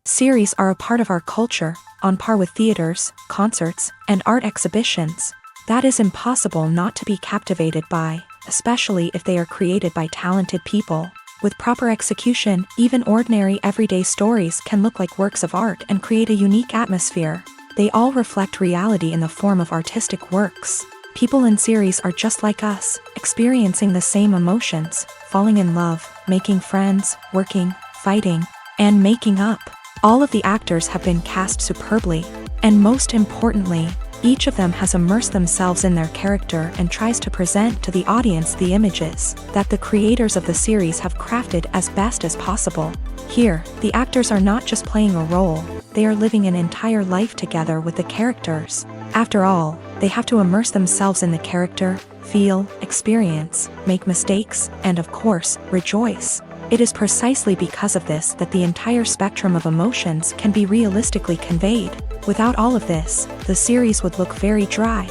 Series are a part of our culture, on par with theaters, concerts, and art exhibitions. That is impossible not to be captivated by, especially if they are created by talented people. With proper execution, even ordinary everyday stories can look like works of art and create a unique atmosphere. They all reflect reality in the form of artistic works. People in series are just like us, experiencing the same emotions, falling in love, making friends, working, fighting, and making up. All of the actors have been cast superbly, and most importantly, each of them has immersed themselves in their character and tries to present to the audience the images that the creators of the series have crafted as best as possible. Here, the actors are not just playing a role, they are living an entire life together with the characters. After all, they have to immerse themselves in the character, feel, experience, make mistakes, and of course, rejoice. It is precisely because of this that the entire spectrum of emotions can be realistically conveyed. Without all of this, the series would look very dry.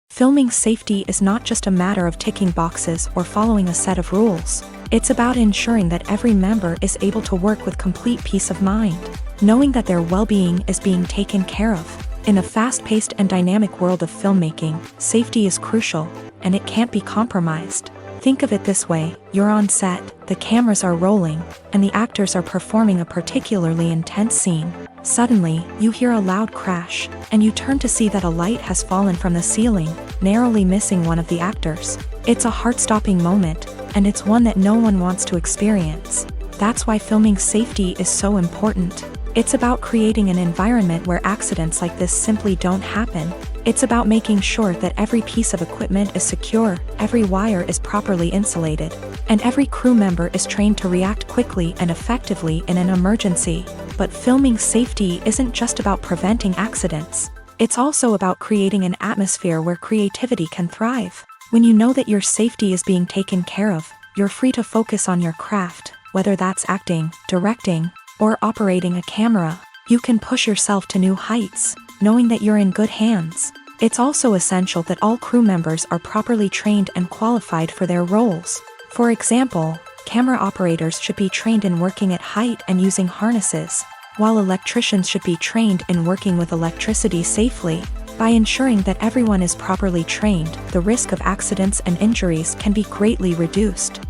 Filming safety is not just a matter of ticking boxes or following a set of rules. It's about ensuring that every member is able to work with complete peace of mind, knowing that their well-being is being taken care of. In a fast-paced and dynamic world of filmmaking, safety is crucial, and it can't be compromised. Think of it this way, you're on set, the cameras are rolling, and the actors are performing a particularly intense scene. Suddenly, you hear a loud crash, and you turn to see that a light has fallen from the ceiling, narrowly missing one of the actors. It's a heart-stopping moment, and it's one that no one wants to experience. That's why filming safety is so important. It's about creating an environment where accidents like this simply don't happen. It's about making sure that every piece of equipment is secure, every wire is properly insulated, and every crew member is trained to react quickly and effectively in an emergency. But filming safety isn't just about preventing accidents. It's also about creating an atmosphere where creativity can thrive. When you know that your safety is being taken care of, you're free to focus on your craft, whether that's acting, directing, or operating a camera. You can push yourself to new heights, knowing that you're in good hands. It's also essential that all crew members are properly trained and qualified for their roles. For example, camera operators should be trained in working at height and using harnesses, while electricians should be trained in working with electricity safely. By ensuring that everyone is properly trained, the risk of accidents and injuries can be greatly reduced.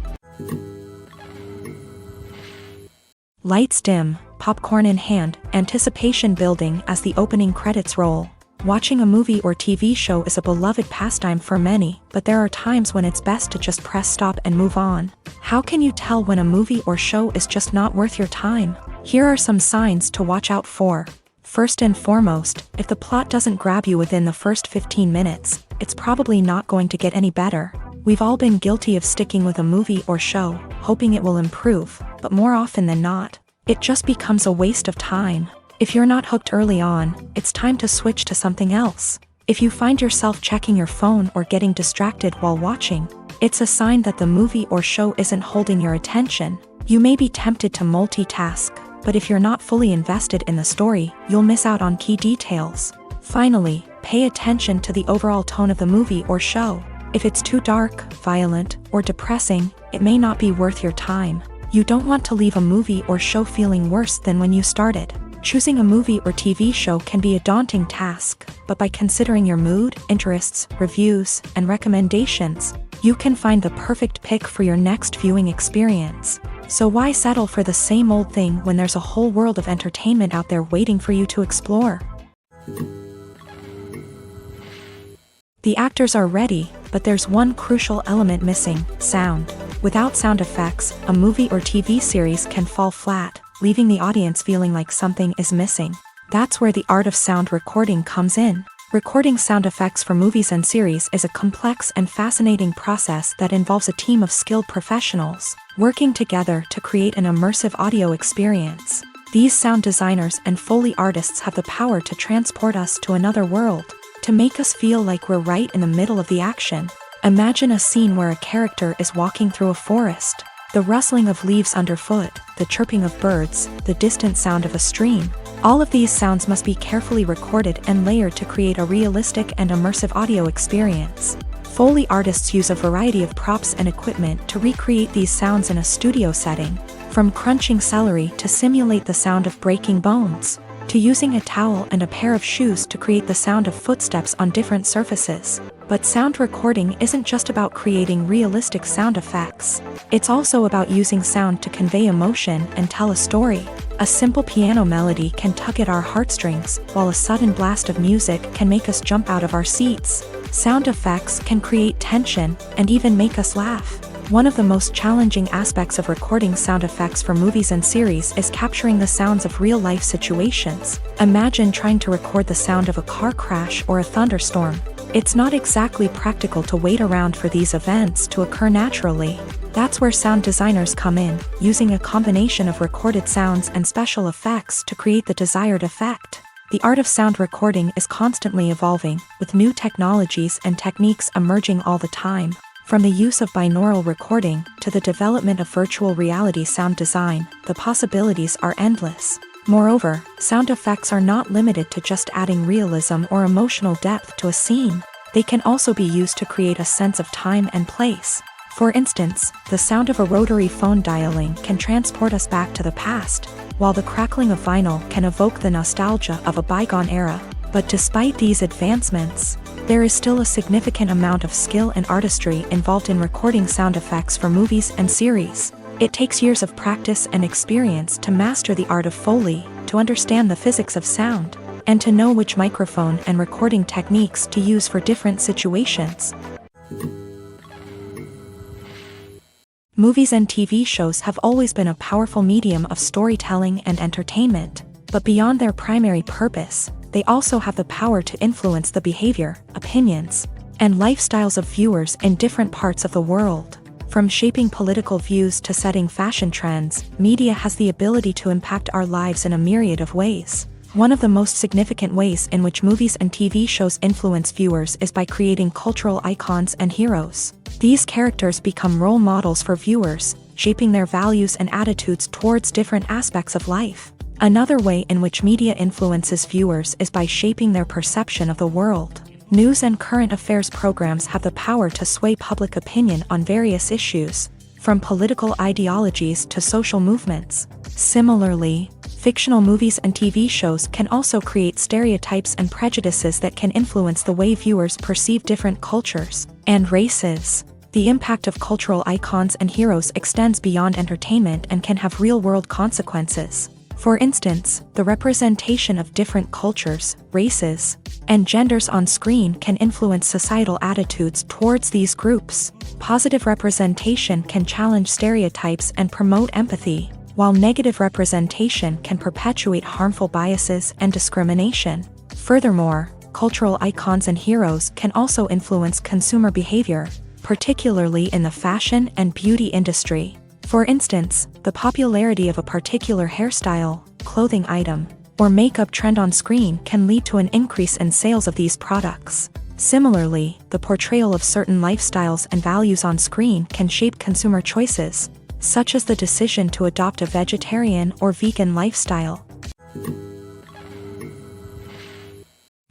Lights dim, popcorn in hand, anticipation building as the opening credits roll. Watching a movie or TV show is a beloved pastime for many, but there are times when it's best to just press stop and move on. How can you tell when a movie or show is just not worth your time? Here are some signs to watch out for. First and foremost, if the plot doesn't grab you within the first 15 minutes, it's probably not going to get any better. We've all been guilty of sticking with a movie or show, hoping it will improve, but more often than not, it just becomes a waste of time. If you're not hooked early on, it's time to switch to something else. If you find yourself checking your phone or getting distracted while watching, it's a sign that the movie or show isn't holding your attention. You may be tempted to multitask, but if you're not fully invested in the story, you'll miss out on key details. Finally, pay attention to the overall tone of the movie or show. If it's too dark, violent, or depressing, it may not be worth your time. You don't want to leave a movie or show feeling worse than when you started. Choosing a movie or TV show can be a daunting task, but by considering your mood, interests, reviews, and recommendations, you can find the perfect pick for your next viewing experience. So why settle for the same old thing when there's a whole world of entertainment out there waiting for you to explore? The actors are ready, but there's one crucial element missing: sound. Without sound effects, a movie or TV series can fall flat, leaving the audience feeling like something is missing. That's where the art of sound recording comes in. Recording sound effects for movies and series is a complex and fascinating process that involves a team of skilled professionals working together to create an immersive audio experience. These sound designers and Foley artists have the power to transport us to another world, to make us feel like we're right in the middle of the action. Imagine a scene where a character is walking through a forest. The rustling of leaves underfoot, the chirping of birds, the distant sound of a stream. All of these sounds must be carefully recorded and layered to create a realistic and immersive audio experience. Foley artists use a variety of props and equipment to recreate these sounds in a studio setting, from crunching celery to simulate the sound of breaking bones, to using a towel and a pair of shoes to create the sound of footsteps on different surfaces. But sound recording isn't just about creating realistic sound effects. It's also about using sound to convey emotion and tell a story. A simple piano melody can tug at our heartstrings, while a sudden blast of music can make us jump out of our seats. Sound effects can create tension and even make us laugh. One of the most challenging aspects of recording sound effects for movies and series is capturing the sounds of real-life situations. Imagine trying to record the sound of a car crash or a thunderstorm. It's not exactly practical to wait around for these events to occur naturally. That's where sound designers come in, using a combination of recorded sounds and special effects to create the desired effect. The art of sound recording is constantly evolving, with new technologies and techniques emerging all the time. From the use of binaural recording to the development of virtual reality sound design, the possibilities are endless. Moreover, sound effects are not limited to just adding realism or emotional depth to a scene. They can also be used to create a sense of time and place. For instance, the sound of a rotary phone dialing can transport us back to the past, while the crackling of vinyl can evoke the nostalgia of a bygone era. But despite these advancements, there is still a significant amount of skill and artistry involved in recording sound effects for movies and series. It takes years of practice and experience to master the art of Foley, to understand the physics of sound, and to know which microphone and recording techniques to use for different situations. Movies and TV shows have always been a powerful medium of storytelling and entertainment, but beyond their primary purpose, they also have the power to influence the behavior, opinions, and lifestyles of viewers in different parts of the world. From shaping political views to setting fashion trends, media has the ability to impact our lives in a myriad of ways. One of the most significant ways in which movies and TV shows influence viewers is by creating cultural icons and heroes. These characters become role models for viewers, shaping their values and attitudes towards different aspects of life. Another way in which media influences viewers is by shaping their perception of the world. News and current affairs programs have the power to sway public opinion on various issues, from political ideologies to social movements. Similarly, fictional movies and TV shows can also create stereotypes and prejudices that can influence the way viewers perceive different cultures and races. The impact of cultural icons and heroes extends beyond entertainment and can have real-world consequences. For instance, the representation of different cultures, races, and genders on screen can influence societal attitudes towards these groups. Positive representation can challenge stereotypes and promote empathy, while negative representation can perpetuate harmful biases and discrimination. Furthermore, cultural icons and heroes can also influence consumer behavior, particularly in the fashion and beauty industry. For instance, the popularity of a particular hairstyle, clothing item, or makeup trend on screen can lead to an increase in sales of these products. Similarly, the portrayal of certain lifestyles and values on screen can shape consumer choices, such as the decision to adopt a vegetarian or vegan lifestyle.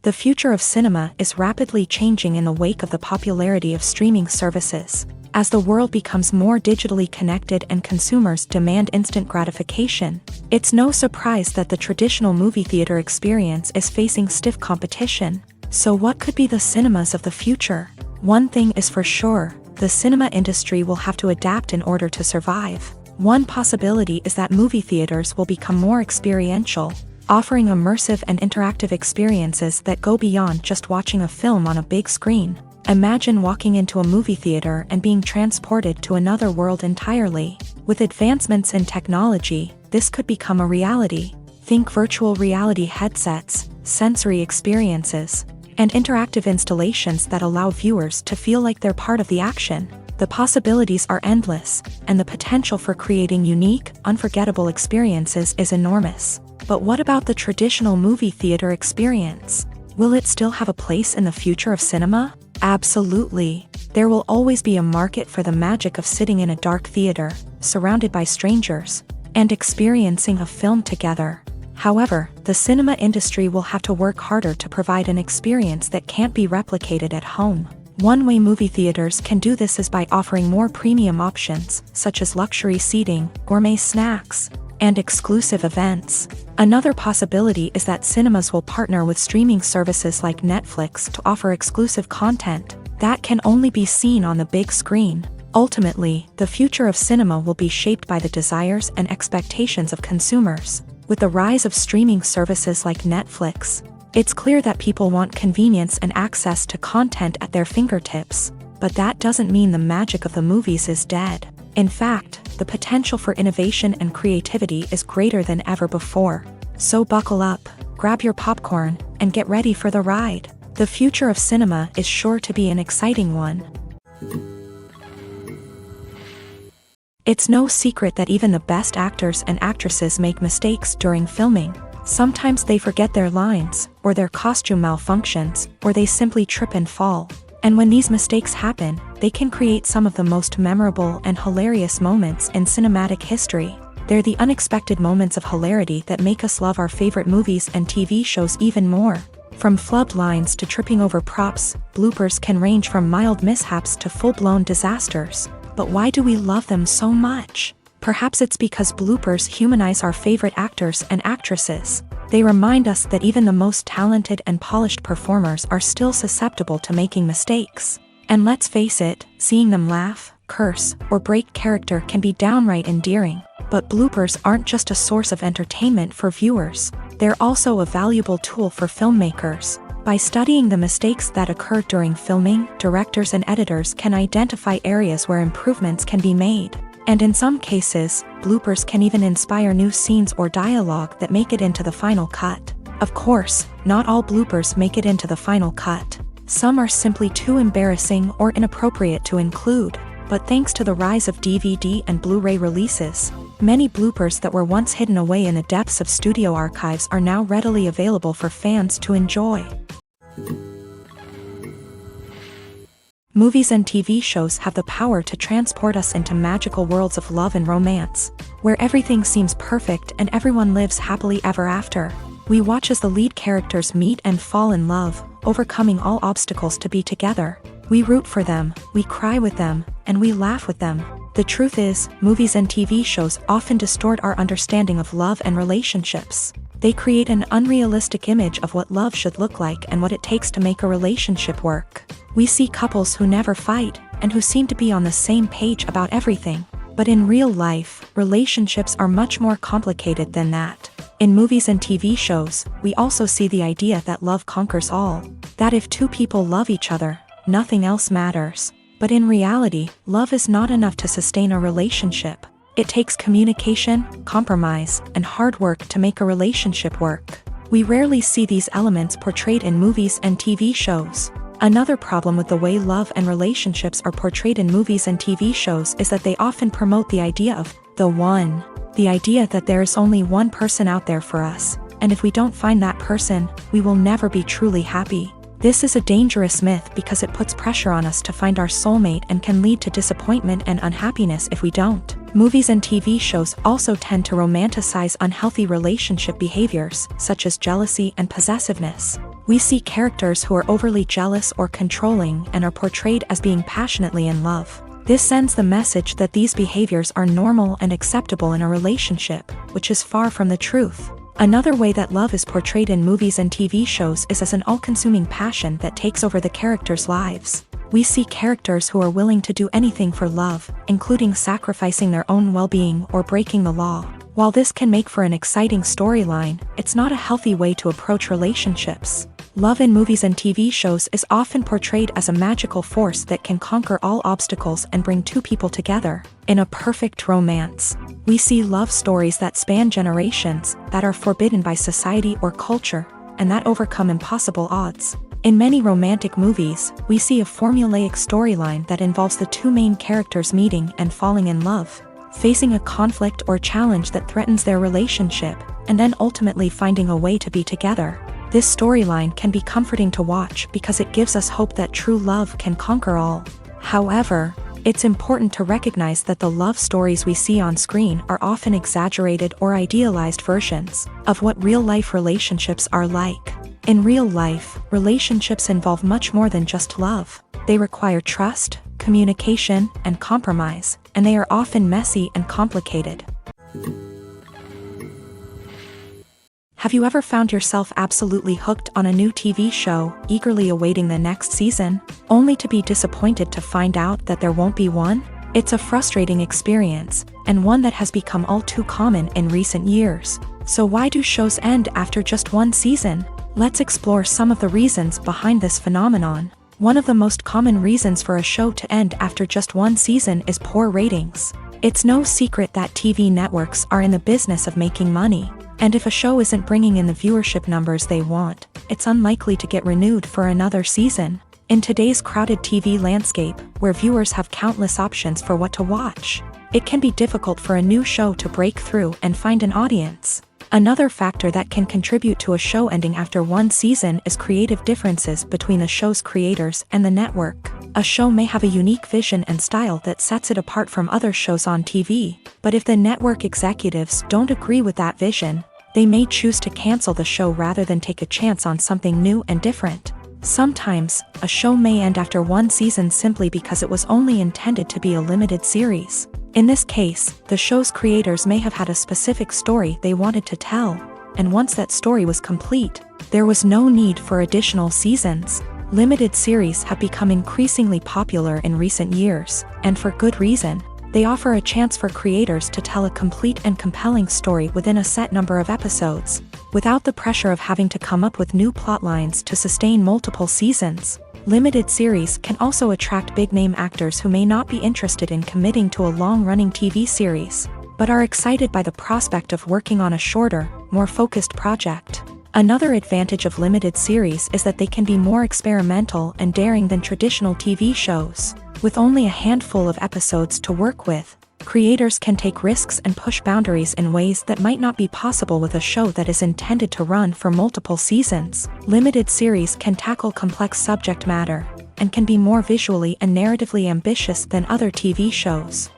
The future of cinema is rapidly changing in the wake of the popularity of streaming services. As the world becomes more digitally connected and consumers demand instant gratification, it's no surprise that the traditional movie theater experience is facing stiff competition. So what could be the cinemas of the future? One thing is for sure, the cinema industry will have to adapt in order to survive. One possibility is that movie theaters will become more experiential, offering immersive and interactive experiences that go beyond just watching a film on a big screen. Imagine walking into a movie theater and being transported to another world entirely. With advancements in technology, this could become a reality. Think virtual reality headsets, sensory experiences, and interactive installations that allow viewers to feel like they're part of the action. The possibilities are endless, and the potential for creating unique, unforgettable experiences is enormous. But what about the traditional movie theater experience? Will it still have a place in the future of cinema? Absolutely. There will always be a market for the magic of sitting in a dark theater, surrounded by strangers, and experiencing a film together. However, the cinema industry will have to work harder to provide an experience that can't be replicated at home. One way movie theaters can do this is by offering more premium options, such as luxury seating, gourmet snacks, and exclusive events. Another possibility is that cinemas will partner with streaming services like Netflix to offer exclusive content that can only be seen on the big screen. Ultimately, the future of cinema will be shaped by the desires and expectations of consumers. With the rise of streaming services like Netflix, it's clear that people want convenience and access to content at their fingertips. But that doesn't mean the magic of the movies is dead. In fact, the potential for innovation and creativity is greater than ever before. So buckle up, grab your popcorn, and get ready for the ride. The future of cinema is sure to be an exciting one. It's no secret that even the best actors and actresses make mistakes during filming. Sometimes they forget their lines, or their costume malfunctions, or they simply trip and fall. And when these mistakes happen, they can create some of the most memorable and hilarious moments in cinematic history. They're the unexpected moments of hilarity that make us love our favorite movies and TV shows even more. From flubbed lines to tripping over props, bloopers can range from mild mishaps to full-blown disasters. But why do we love them so much? Perhaps it's because bloopers humanize our favorite actors and actresses. They remind us that even the most talented and polished performers are still susceptible to making mistakes. And let's face it, seeing them laugh, curse, or break character can be downright endearing. But bloopers aren't just a source of entertainment for viewers. They're also a valuable tool for filmmakers. By studying the mistakes that occur during filming, directors and editors can identify areas where improvements can be made. And in some cases, bloopers can even inspire new scenes or dialogue that make it into the final cut. Of course, not all bloopers make it into the final cut. Some are simply too embarrassing or inappropriate to include. But thanks to the rise of DVD and Blu-ray releases, many bloopers that were once hidden away in the depths of studio archives are now readily available for fans to enjoy. Movies and TV shows have the power to transport us into magical worlds of love and romance, where everything seems perfect and everyone lives happily ever after. We watch as the lead characters meet and fall in love, overcoming all obstacles to be together. We root for them, we cry with them, and we laugh with them. The truth is, movies and TV shows often distort our understanding of love and relationships. They create an unrealistic image of what love should look like and what it takes to make a relationship work. We see couples who never fight, and who seem to be on the same page about everything. But in real life, relationships are much more complicated than that. In movies and TV shows, we also see the idea that love conquers all. That if two people love each other, nothing else matters. But in reality, love is not enough to sustain a relationship. It takes communication, compromise, and hard work to make a relationship work. We rarely see these elements portrayed in movies and TV shows. Another problem with the way love and relationships are portrayed in movies and TV shows is that they often promote the idea of the one. The idea that there is only one person out there for us, and if we don't find that person, we will never be truly happy. This is a dangerous myth because it puts pressure on us to find our soulmate and can lead to disappointment and unhappiness if we don't. Movies and TV shows also tend to romanticize unhealthy relationship behaviors, such as jealousy and possessiveness. We see characters who are overly jealous or controlling and are portrayed as being passionately in love. This sends the message that these behaviors are normal and acceptable in a relationship, which is far from the truth. Another way that love is portrayed in movies and TV shows is as an all-consuming passion that takes over the characters' lives. We see characters who are willing to do anything for love, including sacrificing their own well-being or breaking the law. While this can make for an exciting storyline, it's not a healthy way to approach relationships. Love in movies and TV shows is often portrayed as a magical force that can conquer all obstacles and bring two people together. In a perfect romance, we see love stories that span generations, that are forbidden by society or culture, and that overcome impossible odds. In many romantic movies, we see a formulaic storyline that involves the two main characters meeting and falling in love, facing a conflict or challenge that threatens their relationship, and then ultimately finding a way to be together. This storyline can be comforting to watch because it gives us hope that true love can conquer all. However, it's important to recognize that the love stories we see on screen are often exaggerated or idealized versions of what real-life relationships are like. In real life, relationships involve much more than just love. They require trust, communication, and compromise, and they are often messy and complicated. Have you ever found yourself absolutely hooked on a new TV show, eagerly awaiting the next season, only to be disappointed to find out that there won't be one? It's a frustrating experience, and one that has become all too common in recent years. So why do shows end after just one season? Let's explore some of the reasons behind this phenomenon. One of the most common reasons for a show to end after just one season is poor ratings. It's no secret that TV networks are in the business of making money. And if a show isn't bringing in the viewership numbers they want, it's unlikely to get renewed for another season. In today's crowded TV landscape, where viewers have countless options for what to watch, it can be difficult for a new show to break through and find an audience. Another factor that can contribute to a show ending after one season is creative differences between the show's creators and the network. A show may have a unique vision and style that sets it apart from other shows on TV, but if the network executives don't agree with that vision, they may choose to cancel the show rather than take a chance on something new and different. Sometimes, a show may end after one season simply because it was only intended to be a limited series. In this case, the show's creators may have had a specific story they wanted to tell, and once that story was complete, there was no need for additional seasons. Limited series have become increasingly popular in recent years, and for good reason. They offer a chance for creators to tell a complete and compelling story within a set number of episodes, without the pressure of having to come up with new plotlines to sustain multiple seasons. Limited series can also attract big-name actors who may not be interested in committing to a long-running TV series, but are excited by the prospect of working on a shorter, more focused project. Another advantage of limited series is that they can be more experimental and daring than traditional TV shows. With only a handful of episodes to work with, creators can take risks and push boundaries in ways that might not be possible with a show that is intended to run for multiple seasons. Limited series can tackle complex subject matter, and can be more visually and narratively ambitious than other TV shows.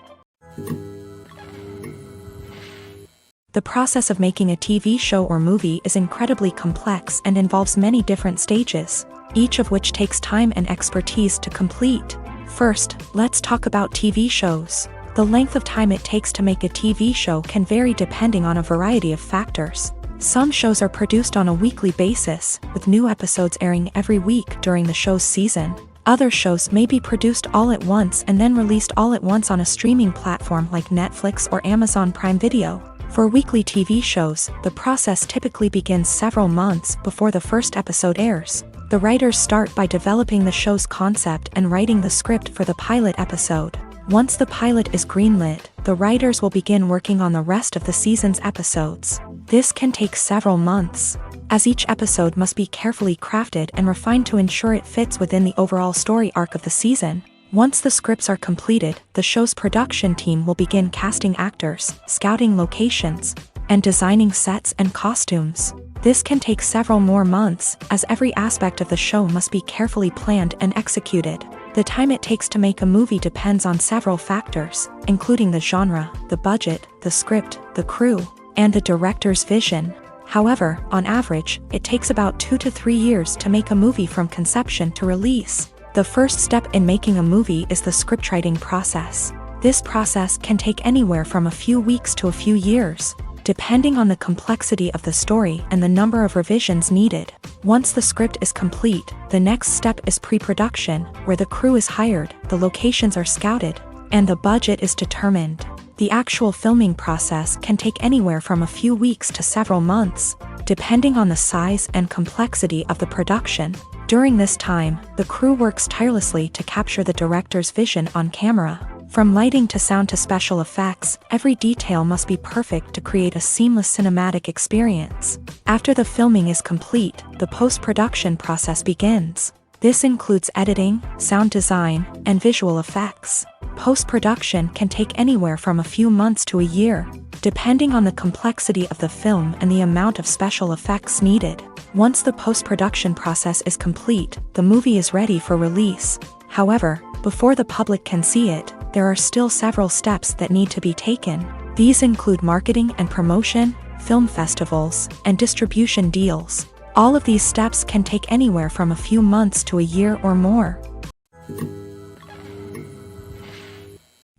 The process of making a TV show or movie is incredibly complex and involves many different stages, each of which takes time and expertise to complete. First, let's talk about TV shows. The length of time it takes to make a TV show can vary depending on a variety of factors. Some shows are produced on a weekly basis, with new episodes airing every week during the show's season. Other shows may be produced all at once and then released all at once on a streaming platform like Netflix or Amazon Prime Video. For weekly TV shows, the process typically begins several months before the first episode airs. The writers start by developing the show's concept and writing the script for the pilot episode. Once the pilot is greenlit, the writers will begin working on the rest of the season's episodes. This can take several months, as each episode must be carefully crafted and refined to ensure it fits within the overall story arc of the season. Once the scripts are completed, the show's production team will begin casting actors, scouting locations, and designing sets and costumes. This can take several more months, as every aspect of the show must be carefully planned and executed. The time it takes to make a movie depends on several factors, including the genre, the budget, the script, the crew, and the director's vision. However, on average, it takes about 2 to 3 years to make a movie from conception to release. The first step in making a movie is the scriptwriting process. This process can take anywhere from a few weeks to a few years, depending on the complexity of the story and the number of revisions needed. Once the script is complete, the next step is pre-production, where the crew is hired, the locations are scouted, and the budget is determined. The actual filming process can take anywhere from a few weeks to several months, depending on the size and complexity of the production. During this time, the crew works tirelessly to capture the director's vision on camera. From lighting to sound to special effects, every detail must be perfect to create a seamless cinematic experience. After the filming is complete, the post-production process begins. This includes editing, sound design, and visual effects. Post-production can take anywhere from a few months to a year, depending on the complexity of the film and the amount of special effects needed. Once the post-production process is complete, the movie is ready for release. However, before the public can see it, there are still several steps that need to be taken. These include marketing and promotion, film festivals, and distribution deals. All of these steps can take anywhere from a few months to a year or more.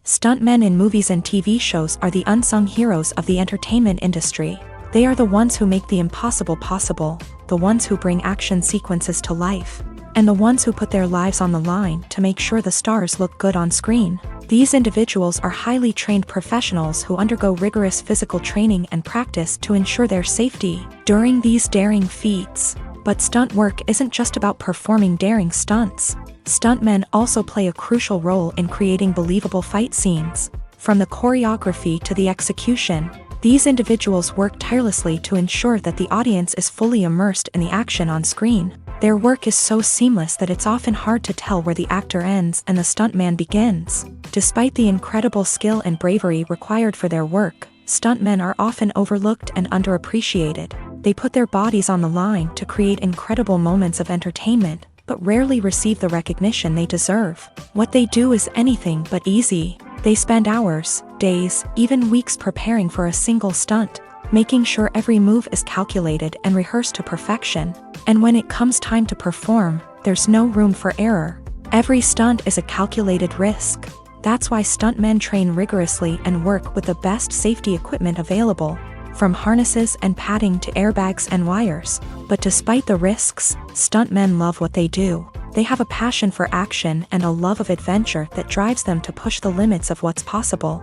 Stuntmen in movies and TV shows are the unsung heroes of the entertainment industry. They are the ones who make the impossible possible, the ones who bring action sequences to life, and the ones who put their lives on the line to make sure the stars look good on screen. These individuals are highly trained professionals who undergo rigorous physical training and practice to ensure their safety during these daring feats. But stunt work isn't just about performing daring stunts. Stuntmen also play a crucial role in creating believable fight scenes. From the choreography to the execution, these individuals work tirelessly to ensure that the audience is fully immersed in the action on screen. Their work is so seamless that it's often hard to tell where the actor ends and the stuntman begins. Despite the incredible skill and bravery required for their work, stuntmen are often overlooked and underappreciated. They put their bodies on the line to create incredible moments of entertainment, but rarely receive the recognition they deserve. What they do is anything but easy. They spend hours, days, even weeks preparing for a single stunt, making sure every move is calculated and rehearsed to perfection. And when it comes time to perform, there's no room for error. Every stunt is a calculated risk. That's why stuntmen train rigorously and work with the best safety equipment available, from harnesses and padding to airbags and wires. But despite the risks, stuntmen love what they do. They have a passion for action and a love of adventure that drives them to push the limits of what's possible.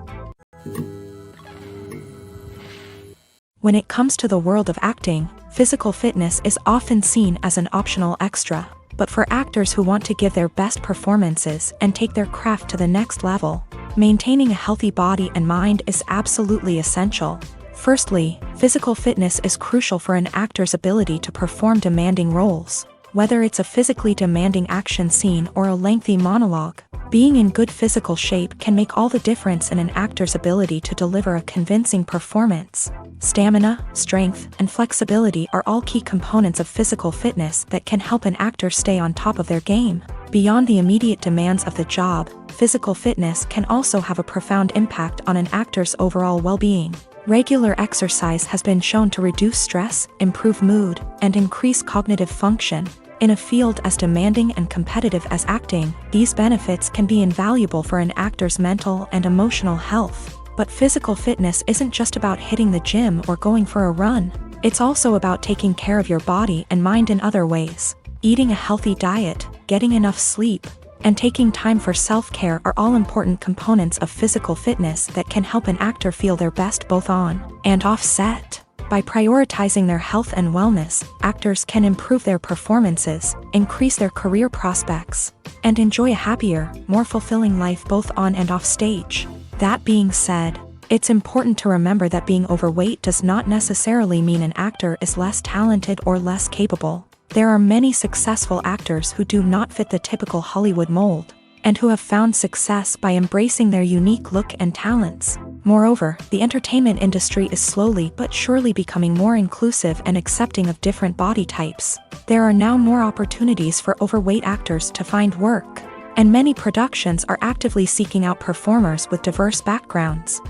When it comes to the world of acting, physical fitness is often seen as an optional extra. But for actors who want to give their best performances and take their craft to the next level, maintaining a healthy body and mind is absolutely essential. Firstly, physical fitness is crucial for an actor's ability to perform demanding roles. Whether it's a physically demanding action scene or a lengthy monologue, being in good physical shape can make all the difference in an actor's ability to deliver a convincing performance. Stamina, strength, and flexibility are all key components of physical fitness that can help an actor stay on top of their game. Beyond the immediate demands of the job, physical fitness can also have a profound impact on an actor's overall well-being. Regular exercise has been shown to reduce stress, improve mood, and increase cognitive function. In a field as demanding and competitive as acting, these benefits can be invaluable for an actor's mental and emotional health. But physical fitness isn't just about hitting the gym or going for a run. It's also about taking care of your body and mind in other ways. Eating a healthy diet, getting enough sleep, and taking time for self-care are all important components of physical fitness that can help an actor feel their best both on and off set. By prioritizing their health and wellness, actors can improve their performances, increase their career prospects, and enjoy a happier, more fulfilling life both on and off stage. That being said, it's important to remember that being overweight does not necessarily mean an actor is less talented or less capable. There are many successful actors who do not fit the typical Hollywood mold, and who have found success by embracing their unique look and talents. Moreover, the entertainment industry is slowly but surely becoming more inclusive and accepting of different body types. There are now more opportunities for overweight actors to find work, and many productions are actively seeking out performers with diverse backgrounds.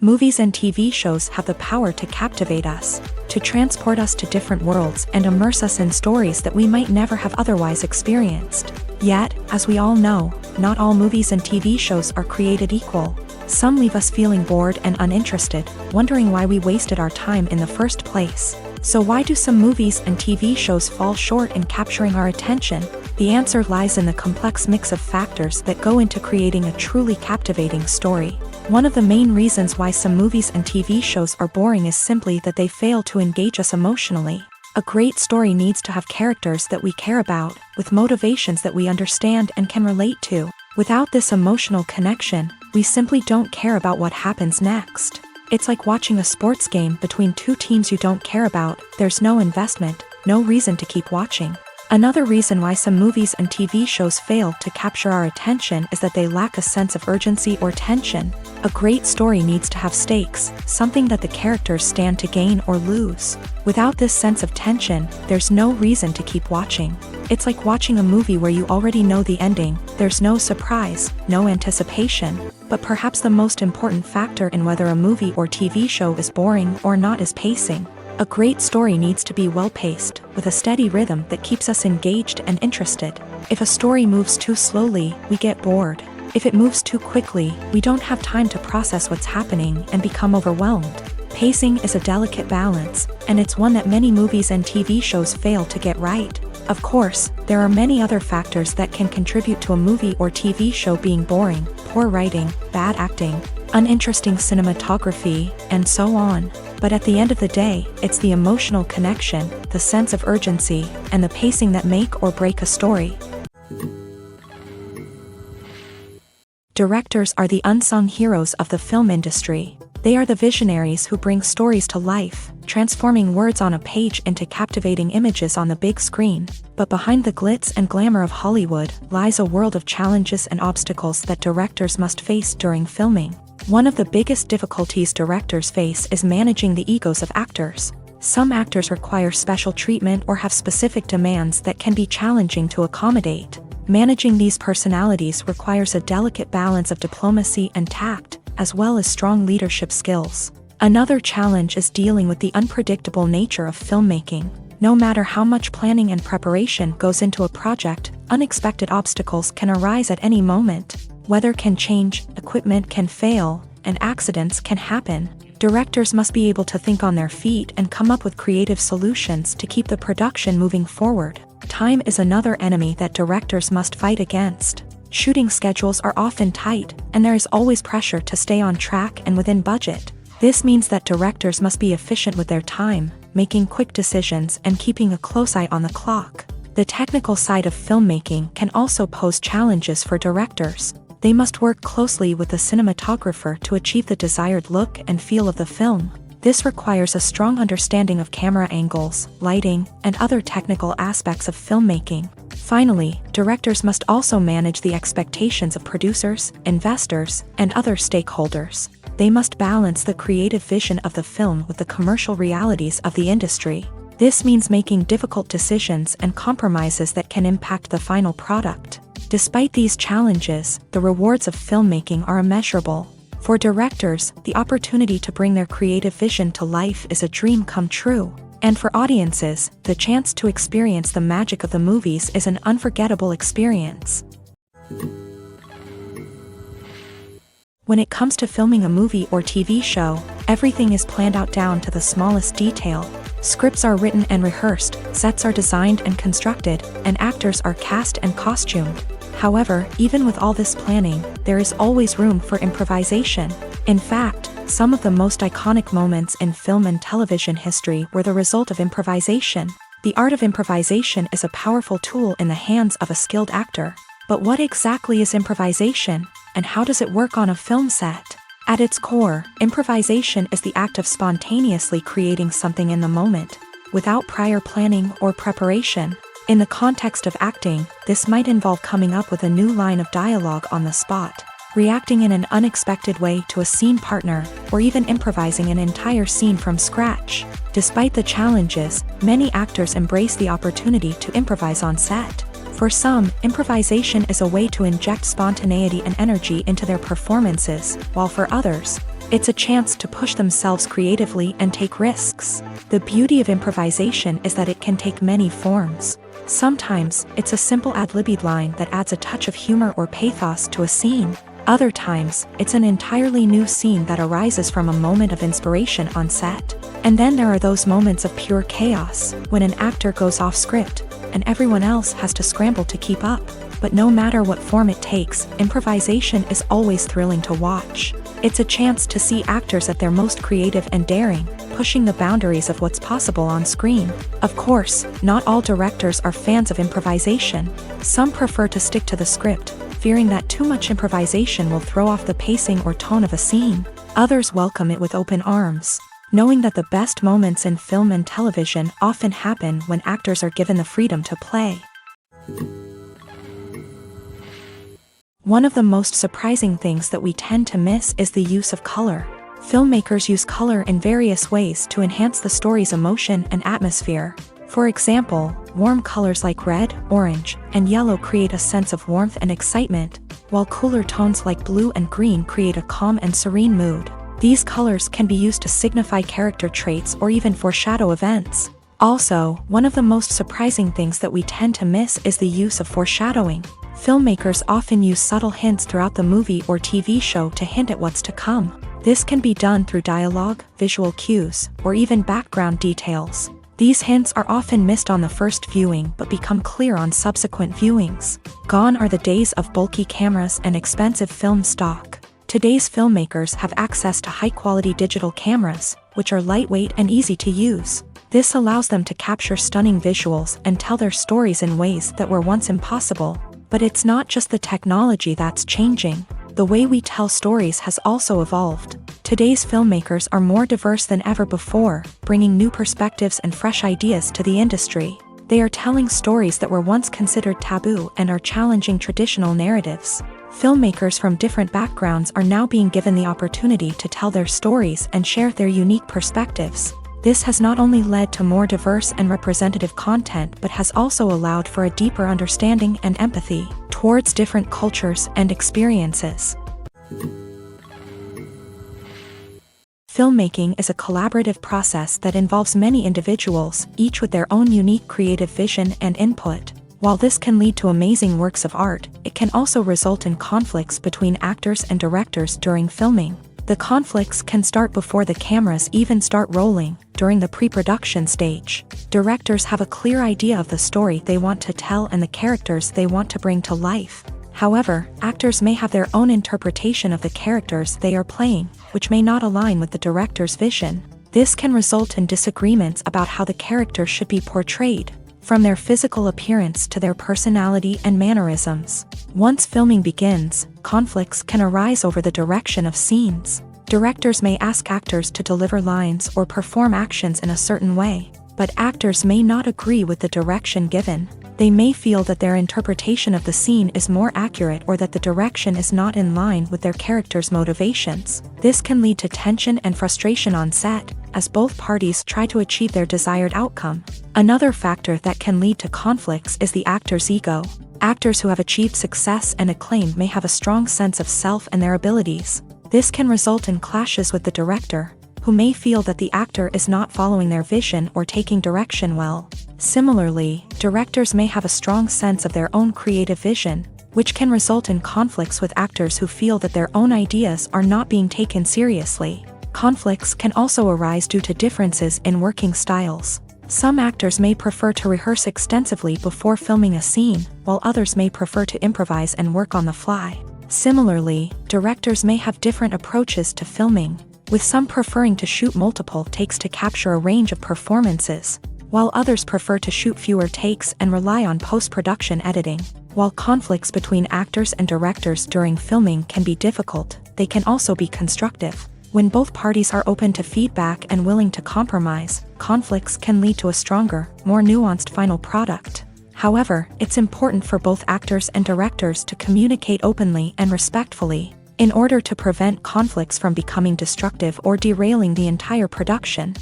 Movies and TV shows have the power to captivate us, to transport us to different worlds and immerse us in stories that we might never have otherwise experienced. Yet, as we all know, not all movies and TV shows are created equal. Some leave us feeling bored and uninterested, wondering why we wasted our time in the first place. So why do some movies and TV shows fall short in capturing our attention? The answer lies in the complex mix of factors that go into creating a truly captivating story. One of the main reasons why some movies and TV shows are boring is simply that they fail to engage us emotionally. A great story needs to have characters that we care about, with motivations that we understand and can relate to. Without this emotional connection, we simply don't care about what happens next. It's like watching a sports game between two teams you don't care about. There's no investment, no reason to keep watching. Another reason why some movies and TV shows fail to capture our attention is that they lack a sense of urgency or tension. A great story needs to have stakes, something that the characters stand to gain or lose. Without this sense of tension, there's no reason to keep watching. It's like watching a movie where you already know the ending. There's no surprise, no anticipation. But perhaps the most important factor in whether a movie or TV show is boring or not is pacing. A great story needs to be well-paced, with a steady rhythm that keeps us engaged and interested. If a story moves too slowly, we get bored. If it moves too quickly, we don't have time to process what's happening and become overwhelmed. Pacing is a delicate balance, and it's one that many movies and TV shows fail to get right. Of course, there are many other factors that can contribute to a movie or TV show being boring: poor writing, bad acting, uninteresting cinematography, and so on. But at the end of the day, it's the emotional connection, the sense of urgency, and the pacing that make or break a story. Directors are the unsung heroes of the film industry. They are the visionaries who bring stories to life, transforming words on a page into captivating images on the big screen. But behind the glitz and glamour of Hollywood lies a world of challenges and obstacles that directors must face during filming. One of the biggest difficulties directors face is managing the egos of actors. Some actors require special treatment or have specific demands that can be challenging to accommodate. Managing these personalities requires a delicate balance of diplomacy and tact, as well as strong leadership skills. Another challenge is dealing with the unpredictable nature of filmmaking. No matter how much planning and preparation goes into a project, unexpected obstacles can arise at any moment. Weather can change, equipment can fail, and accidents can happen. Directors must be able to think on their feet and come up with creative solutions to keep the production moving forward. Time is another enemy that directors must fight against. Shooting schedules are often tight, and there is always pressure to stay on track and within budget. This means that directors must be efficient with their time, making quick decisions and keeping a close eye on the clock. The technical side of filmmaking can also pose challenges for directors. They must work closely with the cinematographer to achieve the desired look and feel of the film. This requires a strong understanding of camera angles, lighting, and other technical aspects of filmmaking. Finally, directors must also manage the expectations of producers, investors, and other stakeholders. They must balance the creative vision of the film with the commercial realities of the industry. This means making difficult decisions and compromises that can impact the final product. Despite these challenges, the rewards of filmmaking are immeasurable. For directors, the opportunity to bring their creative vision to life is a dream come true. And for audiences, the chance to experience the magic of the movies is an unforgettable experience. When it comes to filming a movie or TV show, everything is planned out down to the smallest detail. Scripts are written and rehearsed, sets are designed and constructed, and actors are cast and costumed. However, even with all this planning, there is always room for improvisation. In fact, some of the most iconic moments in film and television history were the result of improvisation. The art of improvisation is a powerful tool in the hands of a skilled actor. But what exactly is improvisation, and how does it work on a film set? At its core, improvisation is the act of spontaneously creating something in the moment, without prior planning or preparation. In the context of acting, this might involve coming up with a new line of dialogue on the spot, reacting in an unexpected way to a scene partner, or even improvising an entire scene from scratch. Despite the challenges, many actors embrace the opportunity to improvise on set. For some, improvisation is a way to inject spontaneity and energy into their performances, while for others, it's a chance to push themselves creatively and take risks. The beauty of improvisation is that it can take many forms. Sometimes, it's a simple ad-libbed line that adds a touch of humor or pathos to a scene. Other times, it's an entirely new scene that arises from a moment of inspiration on set. And then there are those moments of pure chaos, when an actor goes off script, and everyone else has to scramble to keep up. But no matter what form it takes, improvisation is always thrilling to watch. It's a chance to see actors at their most creative and daring, pushing the boundaries of what's possible on screen. Of course, not all directors are fans of improvisation. Some prefer to stick to the script, fearing that too much improvisation will throw off the pacing or tone of a scene. Others welcome it with open arms, knowing that the best moments in film and television often happen when actors are given the freedom to play. One of the most surprising things that we tend to miss is the use of color. Filmmakers use color in various ways to enhance the story's emotion and atmosphere. For example, warm colors like red, orange, and yellow create a sense of warmth and excitement, while cooler tones like blue and green create a calm and serene mood. These colors can be used to signify character traits or even foreshadow events. Also, one of the most surprising things that we tend to miss is the use of foreshadowing. Filmmakers often use subtle hints throughout the movie or TV show to hint at what's to come. This can be done through dialogue, visual cues, or even background details. These hints are often missed on the first viewing but become clear on subsequent viewings. Gone are the days of bulky cameras and expensive film stock. Today's filmmakers have access to high-quality digital cameras, which are lightweight and easy to use. This allows them to capture stunning visuals and tell their stories in ways that were once impossible. But it's not just the technology that's changing. The way we tell stories has also evolved. Today's filmmakers are more diverse than ever before, bringing new perspectives and fresh ideas to the industry. They are telling stories that were once considered taboo and are challenging traditional narratives. Filmmakers from different backgrounds are now being given the opportunity to tell their stories and share their unique perspectives. This has not only led to more diverse and representative content but has also allowed for a deeper understanding and empathy towards different cultures and experiences. Filmmaking is a collaborative process that involves many individuals, each with their own unique creative vision and input. While this can lead to amazing works of art, it can also result in conflicts between actors and directors during filming. The conflicts can start before the cameras even start rolling, during the pre-production stage. Directors have a clear idea of the story they want to tell and the characters they want to bring to life. However, actors may have their own interpretation of the characters they are playing, which may not align with the director's vision. This can result in disagreements about how the characters should be portrayed, from their physical appearance to their personality and mannerisms. Once filming begins, conflicts can arise over the direction of scenes. Directors may ask actors to deliver lines or perform actions in a certain way, but actors may not agree with the direction given. They may feel that their interpretation of the scene is more accurate or that the direction is not in line with their character's motivations. This can lead to tension and frustration on set, as both parties try to achieve their desired outcome. Another factor that can lead to conflicts is the actor's ego. Actors who have achieved success and acclaim may have a strong sense of self and their abilities. This can result in clashes with the director, who may feel that the actor is not following their vision or taking direction well. Similarly, directors may have a strong sense of their own creative vision, which can result in conflicts with actors who feel that their own ideas are not being taken seriously. Conflicts can also arise due to differences in working styles. Some actors may prefer to rehearse extensively before filming a scene, while others may prefer to improvise and work on the fly. Similarly, directors may have different approaches to filming, with some preferring to shoot multiple takes to capture a range of performances, while others prefer to shoot fewer takes and rely on post-production editing. While conflicts between actors and directors during filming can be difficult, they can also be constructive. When both parties are open to feedback and willing to compromise, conflicts can lead to a stronger, more nuanced final product. However, it's important for both actors and directors to communicate openly and respectfully, in order to prevent conflicts from becoming destructive or derailing the entire production.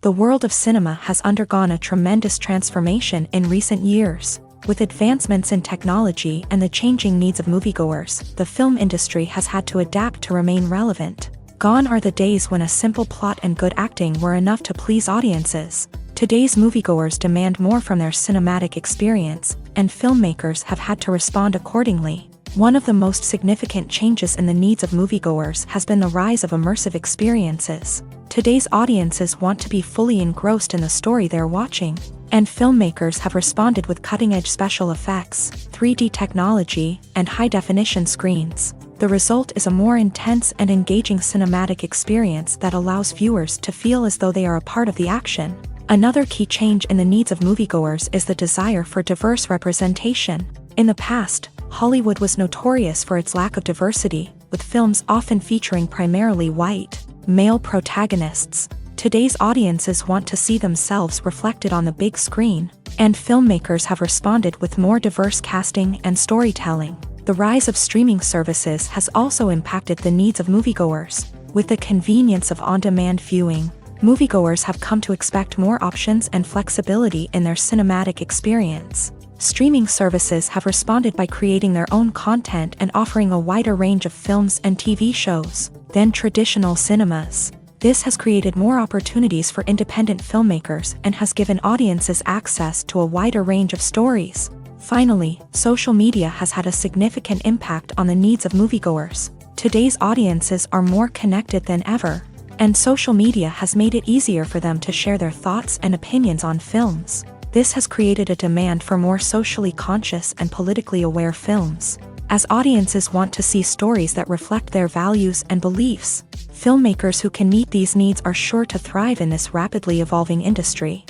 The world of cinema has undergone a tremendous transformation in recent years. With advancements in technology and the changing needs of moviegoers, the film industry has had to adapt to remain relevant. Gone are the days when a simple plot and good acting were enough to please audiences. Today's moviegoers demand more from their cinematic experience, and filmmakers have had to respond accordingly. One of the most significant changes in the needs of moviegoers has been the rise of immersive experiences. Today's audiences want to be fully engrossed in the story they're watching, and filmmakers have responded with cutting-edge special effects, 3D technology, and high-definition screens. The result is a more intense and engaging cinematic experience that allows viewers to feel as though they are a part of the action. Another key change in the needs of moviegoers is the desire for diverse representation. In the past, Hollywood was notorious for its lack of diversity, with films often featuring primarily white, male protagonists. Today's audiences want to see themselves reflected on the big screen, and filmmakers have responded with more diverse casting and storytelling. The rise of streaming services has also impacted the needs of moviegoers. With the convenience of on-demand viewing, moviegoers have come to expect more options and flexibility in their cinematic experience. Streaming services have responded by creating their own content and offering a wider range of films and TV shows than traditional cinemas. This has created more opportunities for independent filmmakers and has given audiences access to a wider range of stories. Finally, social media has had a significant impact on the needs of moviegoers. Today's audiences are more connected than ever, and social media has made it easier for them to share their thoughts and opinions on films. This has created a demand for more socially conscious and politically aware films. As audiences want to see stories that reflect their values and beliefs, filmmakers who can meet these needs are sure to thrive in this rapidly evolving industry.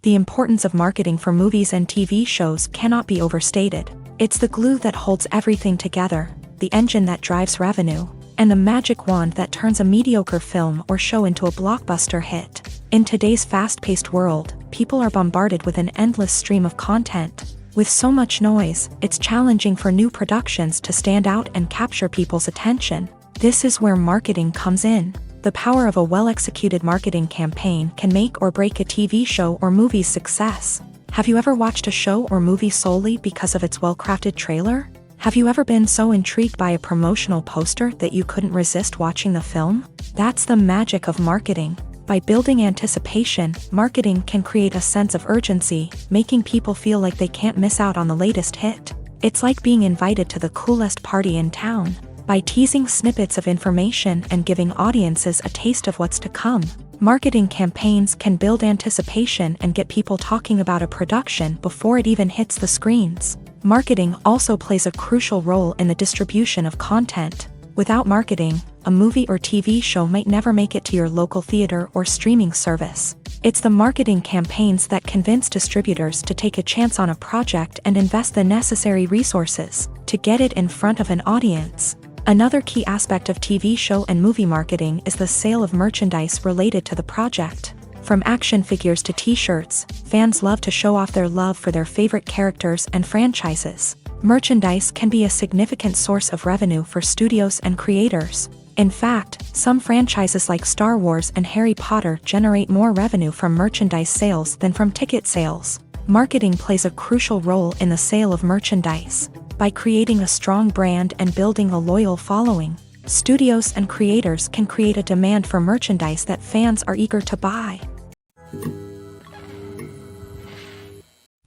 The importance of marketing for movies and TV shows cannot be overstated. It's the glue that holds everything together, the engine that drives revenue, and the magic wand that turns a mediocre film or show into a blockbuster hit. In today's fast-paced world, people are bombarded with an endless stream of content. With so much noise, it's challenging for new productions to stand out and capture people's attention. This is where marketing comes in. The power of a well-executed marketing campaign can make or break a TV show or movie's success. Have you ever watched a show or movie solely because of its well-crafted trailer? Have you ever been so intrigued by a promotional poster that you couldn't resist watching the film? That's the magic of marketing. By building anticipation, marketing can create a sense of urgency, making people feel like they can't miss out on the latest hit. It's like being invited to the coolest party in town. By teasing snippets of information and giving audiences a taste of what's to come, marketing campaigns can build anticipation and get people talking about a production before it even hits the screens. Marketing also plays a crucial role in the distribution of content. Without marketing, a movie or TV show might never make it to your local theater or streaming service. It's the marketing campaigns that convince distributors to take a chance on a project and invest the necessary resources to get it in front of an audience. Another key aspect of TV show and movie marketing is the sale of merchandise related to the project. From action figures to t-shirts, fans love to show off their love for their favorite characters and franchises. Merchandise can be a significant source of revenue for studios and creators. In fact, some franchises like Star Wars and Harry Potter generate more revenue from merchandise sales than from ticket sales. Marketing plays a crucial role in the sale of merchandise. By creating a strong brand and building a loyal following, studios and creators can create a demand for merchandise that fans are eager to buy.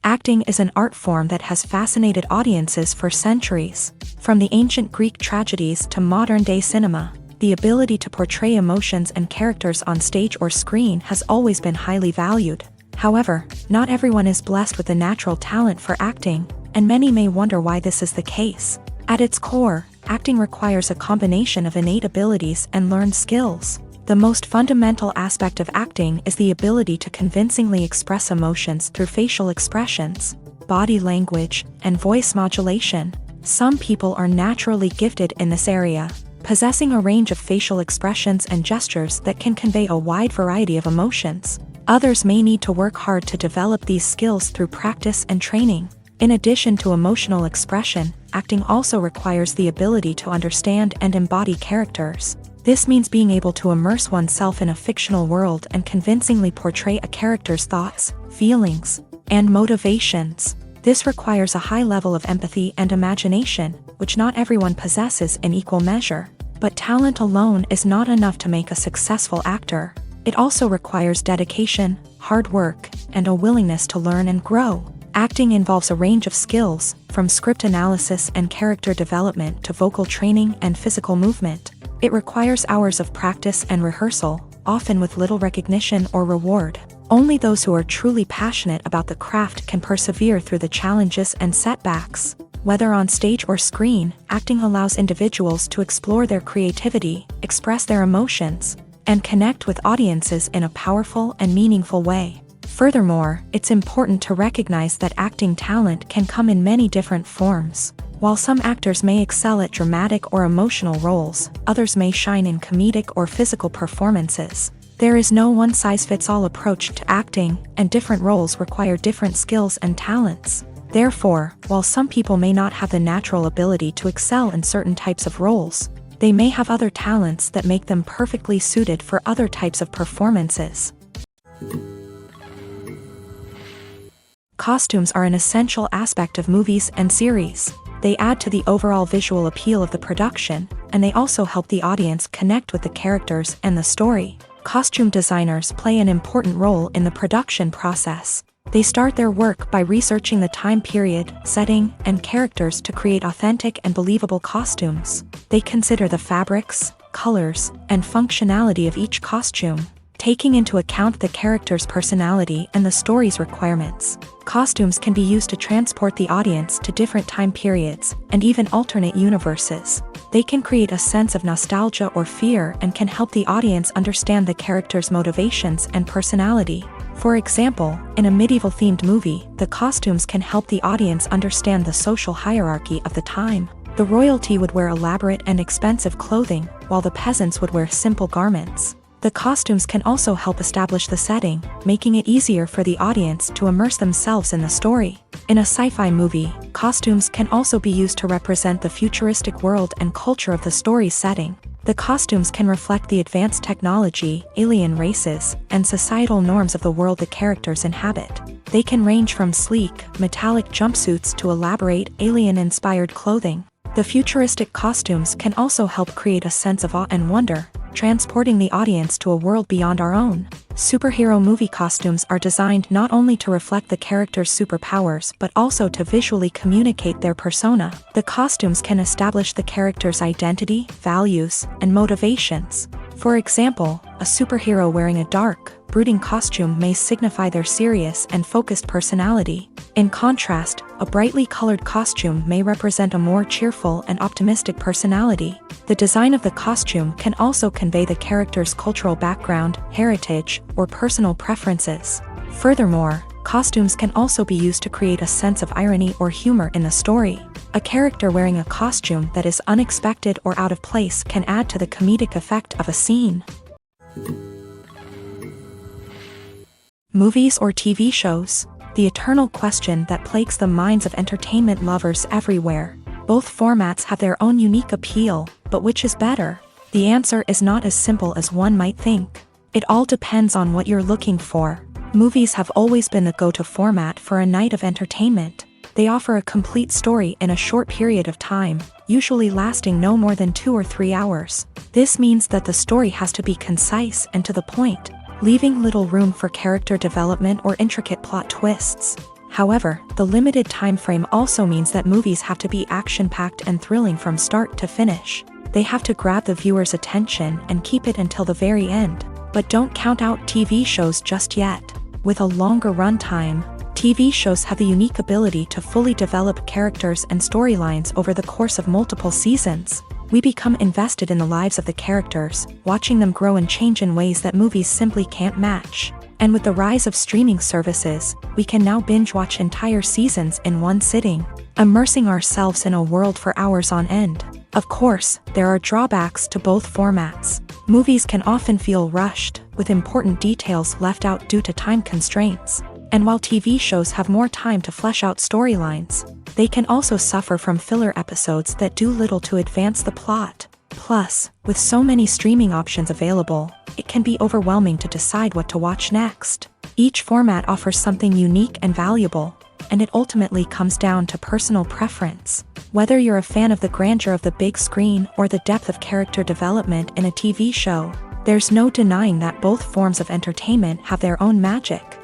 Acting is an art form that has fascinated audiences for centuries. From the ancient Greek tragedies to modern-day cinema, the ability to portray emotions and characters on stage or screen has always been highly valued. However, not everyone is blessed with a natural talent for acting, and many may wonder why this is the case. At its core, acting requires a combination of innate abilities and learned skills. The most fundamental aspect of acting is the ability to convincingly express emotions through facial expressions, body language, and voice modulation. Some people are naturally gifted in this area, possessing a range of facial expressions and gestures that can convey a wide variety of emotions. Others may need to work hard to develop these skills through practice and training. In addition to emotional expression, acting also requires the ability to understand and embody characters. This means being able to immerse oneself in a fictional world and convincingly portray a character's thoughts, feelings, and motivations. This requires a high level of empathy and imagination, which not everyone possesses in equal measure. But talent alone is not enough to make a successful actor. It also requires dedication, hard work, and a willingness to learn and grow. Acting involves a range of skills, from script analysis and character development to vocal training and physical movement. It requires hours of practice and rehearsal, often with little recognition or reward. Only those who are truly passionate about the craft can persevere through the challenges and setbacks. Whether on stage or screen, acting allows individuals to explore their creativity, express their emotions, and connect with audiences in a powerful and meaningful way. Furthermore, it's important to recognize that acting talent can come in many different forms. While some actors may excel at dramatic or emotional roles, others may shine in comedic or physical performances. There is no one-size-fits-all approach to acting, and different roles require different skills and talents. Therefore, while some people may not have the natural ability to excel in certain types of roles, they may have other talents that make them perfectly suited for other types of performances. Costumes are an essential aspect of movies and series. They add to the overall visual appeal of the production, and they also help the audience connect with the characters and the story. Costume designers play an important role in the production process. They start their work by researching the time period, setting, and characters to create authentic and believable costumes. They consider the fabrics, colors, and functionality of each costume, taking into account the character's personality and the story's requirements. Costumes can be used to transport the audience to different time periods, and even alternate universes. They can create a sense of nostalgia or fear and can help the audience understand the character's motivations and personality. For example, in a medieval-themed movie, the costumes can help the audience understand the social hierarchy of the time. The royalty would wear elaborate and expensive clothing, while the peasants would wear simple garments. The costumes can also help establish the setting, making it easier for the audience to immerse themselves in the story. In a sci-fi movie, costumes can also be used to represent the futuristic world and culture of the story's setting. The costumes can reflect the advanced technology, alien races, and societal norms of the world the characters inhabit. They can range from sleek, metallic jumpsuits to elaborate, alien-inspired clothing. The futuristic costumes can also help create a sense of awe and wonder, transporting the audience to a world beyond our own. Superhero movie costumes are designed not only to reflect the character's superpowers but also to visually communicate their persona. The costumes can establish the character's identity, values, and motivations. For example, a superhero wearing a dark, brooding costume may signify their serious and focused personality. In contrast, a brightly colored costume may represent a more cheerful and optimistic personality. The design of the costume can also convey the character's cultural background, heritage, or personal preferences. Furthermore, costumes can also be used to create a sense of irony or humor in the story. A character wearing a costume that is unexpected or out of place can add to the comedic effect of a scene. Movies or TV shows? The eternal question that plagues the minds of entertainment lovers everywhere. Both formats have their own unique appeal, but which is better? The answer is not as simple as one might think. It all depends on what you're looking for. Movies have always been the go-to format for a night of entertainment. They offer a complete story in a short period of time, usually lasting no more than 2 or 3 hours. This means that the story has to be concise and to the point, leaving little room for character development or intricate plot twists. However, the limited time frame also means that movies have to be action-packed and thrilling from start to finish. They have to grab the viewer's attention and keep it until the very end. But don't count out TV shows just yet. With a longer runtime, TV shows have the unique ability to fully develop characters and storylines over the course of multiple seasons. We become invested in the lives of the characters, watching them grow and change in ways that movies simply can't match. And with the rise of streaming services, we can now binge-watch entire seasons in one sitting, immersing ourselves in a world for hours on end. Of course, there are drawbacks to both formats. Movies can often feel rushed, with important details left out due to time constraints. And while TV shows have more time to flesh out storylines, they can also suffer from filler episodes that do little to advance the plot. Plus, with so many streaming options available, it can be overwhelming to decide what to watch next. Each format offers something unique and valuable, and it ultimately comes down to personal preference. Whether you're a fan of the grandeur of the big screen or the depth of character development in a TV show, there's no denying that both forms of entertainment have their own magic.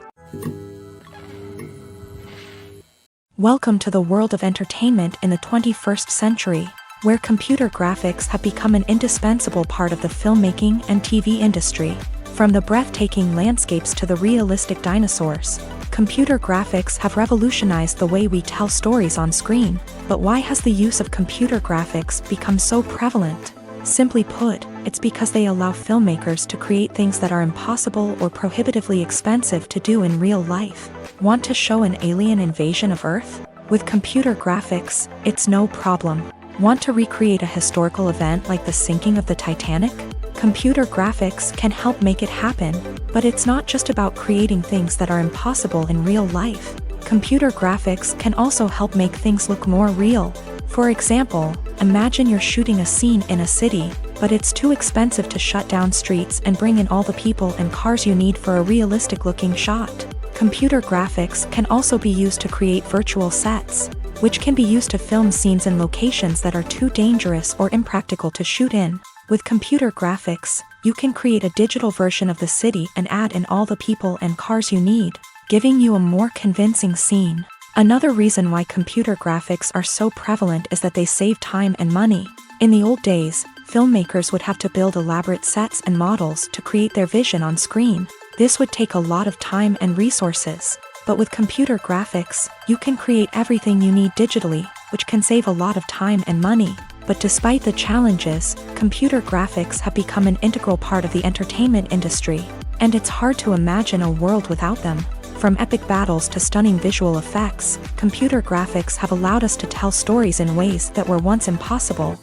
Welcome to the world of entertainment in the 21st century, where computer graphics have become an indispensable part of the filmmaking and TV industry. From the breathtaking landscapes to the realistic dinosaurs, computer graphics have revolutionized the way we tell stories on screen. But why has the use of computer graphics become so prevalent? Simply put, it's because they allow filmmakers to create things that are impossible or prohibitively expensive to do in real life. Want to show an alien invasion of Earth? With computer graphics, it's no problem. Want to recreate a historical event like the sinking of the Titanic? Computer graphics can help make it happen, but it's not just about creating things that are impossible in real life. Computer graphics can also help make things look more real. For example, imagine you're shooting a scene in a city, but it's too expensive to shut down streets and bring in all the people and cars you need for a realistic-looking shot. Computer graphics can also be used to create virtual sets, which can be used to film scenes in locations that are too dangerous or impractical to shoot in. With computer graphics, you can create a digital version of the city and add in all the people and cars you need, giving you a more convincing scene. Another reason why computer graphics are so prevalent is that they save time and money. In the old days, filmmakers would have to build elaborate sets and models to create their vision on screen. This would take a lot of time and resources. But with computer graphics, you can create everything you need digitally, which can save a lot of time and money. But despite the challenges, computer graphics have become an integral part of the entertainment industry, and it's hard to imagine a world without them. From epic battles to stunning visual effects, computer graphics have allowed us to tell stories in ways that were once impossible.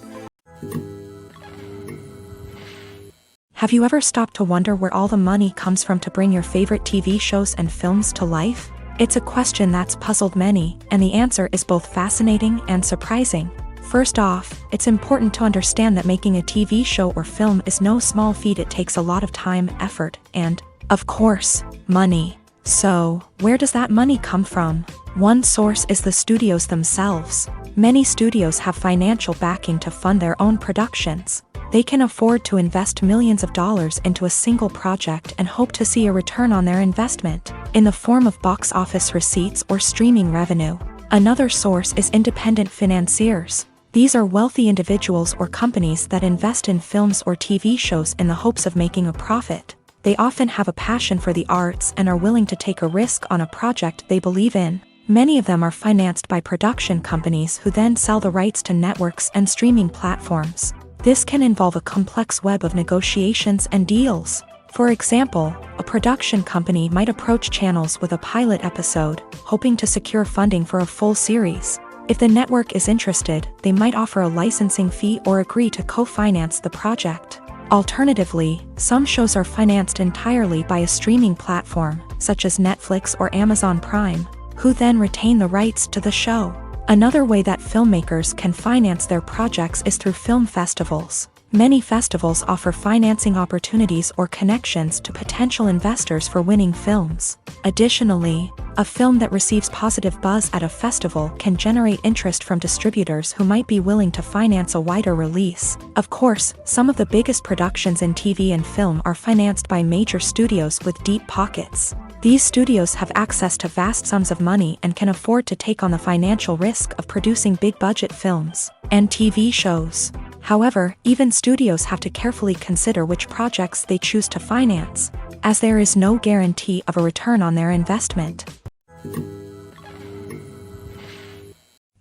Have you ever stopped to wonder where all the money comes from to bring your favorite TV shows and films to life? It's a question that's puzzled many, and the answer is both fascinating and surprising. First off, it's important to understand that making a TV show or film is no small feat. It takes a lot of time, effort, and, of course, money. So, where does that money come from? One source is the studios themselves. Many studios have financial backing to fund their own productions. They can afford to invest millions of dollars into a single project and hope to see a return on their investment, in the form of box office receipts or streaming revenue. Another source is independent financiers. These are wealthy individuals or companies that invest in films or TV shows in the hopes of making a profit. They often have a passion for the arts and are willing to take a risk on a project they believe in. Many of them are financed by production companies who then sell the rights to networks and streaming platforms. This can involve a complex web of negotiations and deals. For example, a production company might approach channels with a pilot episode, hoping to secure funding for a full series. If the network is interested, they might offer a licensing fee or agree to co-finance the project. Alternatively, some shows are financed entirely by a streaming platform, such as Netflix or Amazon Prime, who then retain the rights to the show. Another way that filmmakers can finance their projects is through film festivals. Many festivals offer financing opportunities or connections to potential investors for winning films. Additionally, a film that receives positive buzz at a festival can generate interest from distributors who might be willing to finance a wider release. Of course, some of the biggest productions in TV and film are financed by major studios with deep pockets. These studios have access to vast sums of money and can afford to take on the financial risk of producing big-budget films and TV shows. However, even studios have to carefully consider which projects they choose to finance, as there is no guarantee of a return on their investment.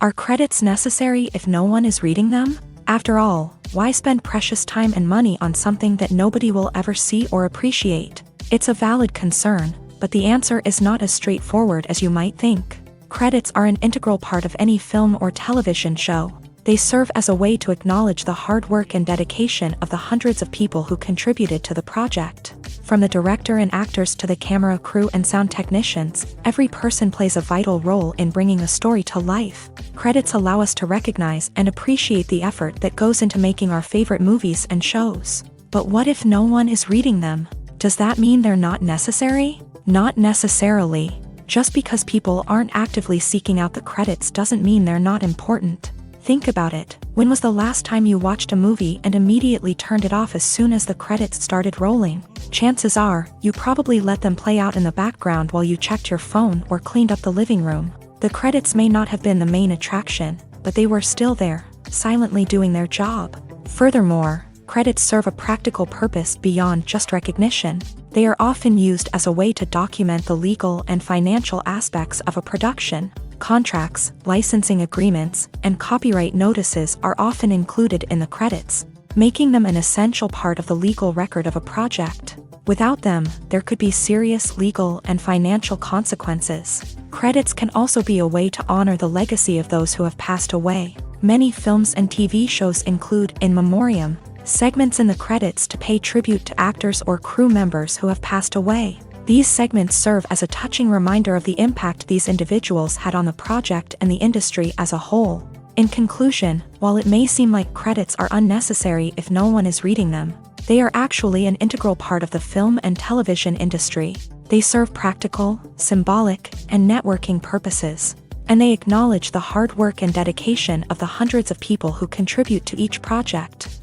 Are credits necessary if no one is reading them? After all, why spend precious time and money on something that nobody will ever see or appreciate? It's a valid concern, but the answer is not as straightforward as you might think. Credits are an integral part of any film or television show. They serve as a way to acknowledge the hard work and dedication of the hundreds of people who contributed to the project. From the director and actors to the camera crew and sound technicians, every person plays a vital role in bringing a story to life. Credits allow us to recognize and appreciate the effort that goes into making our favorite movies and shows. But what if no one is reading them? Does that mean they're not necessary? Not necessarily. Just because people aren't actively seeking out the credits doesn't mean they're not important. Think about it. When was the last time you watched a movie and immediately turned it off as soon as the credits started rolling? Chances are, you probably let them play out in the background while you checked your phone or cleaned up the living room. The credits may not have been the main attraction, but they were still there, silently doing their job. Furthermore, credits serve a practical purpose beyond just recognition. They are often used as a way to document the legal and financial aspects of a production. Contracts, licensing agreements, and copyright notices are often included in the credits, making them an essential part of the legal record of a project. Without them, there could be serious legal and financial consequences. Credits can also be a way to honor the legacy of those who have passed away. Many films and TV shows include in memoriam segments in the credits to pay tribute to actors or crew members who have passed away. These segments serve as a touching reminder of the impact these individuals had on the project and the industry as a whole. In conclusion, while it may seem like credits are unnecessary if no one is reading them, they are actually an integral part of the film and television industry. They serve practical, symbolic, and networking purposes, and they acknowledge the hard work and dedication of the hundreds of people who contribute to each project.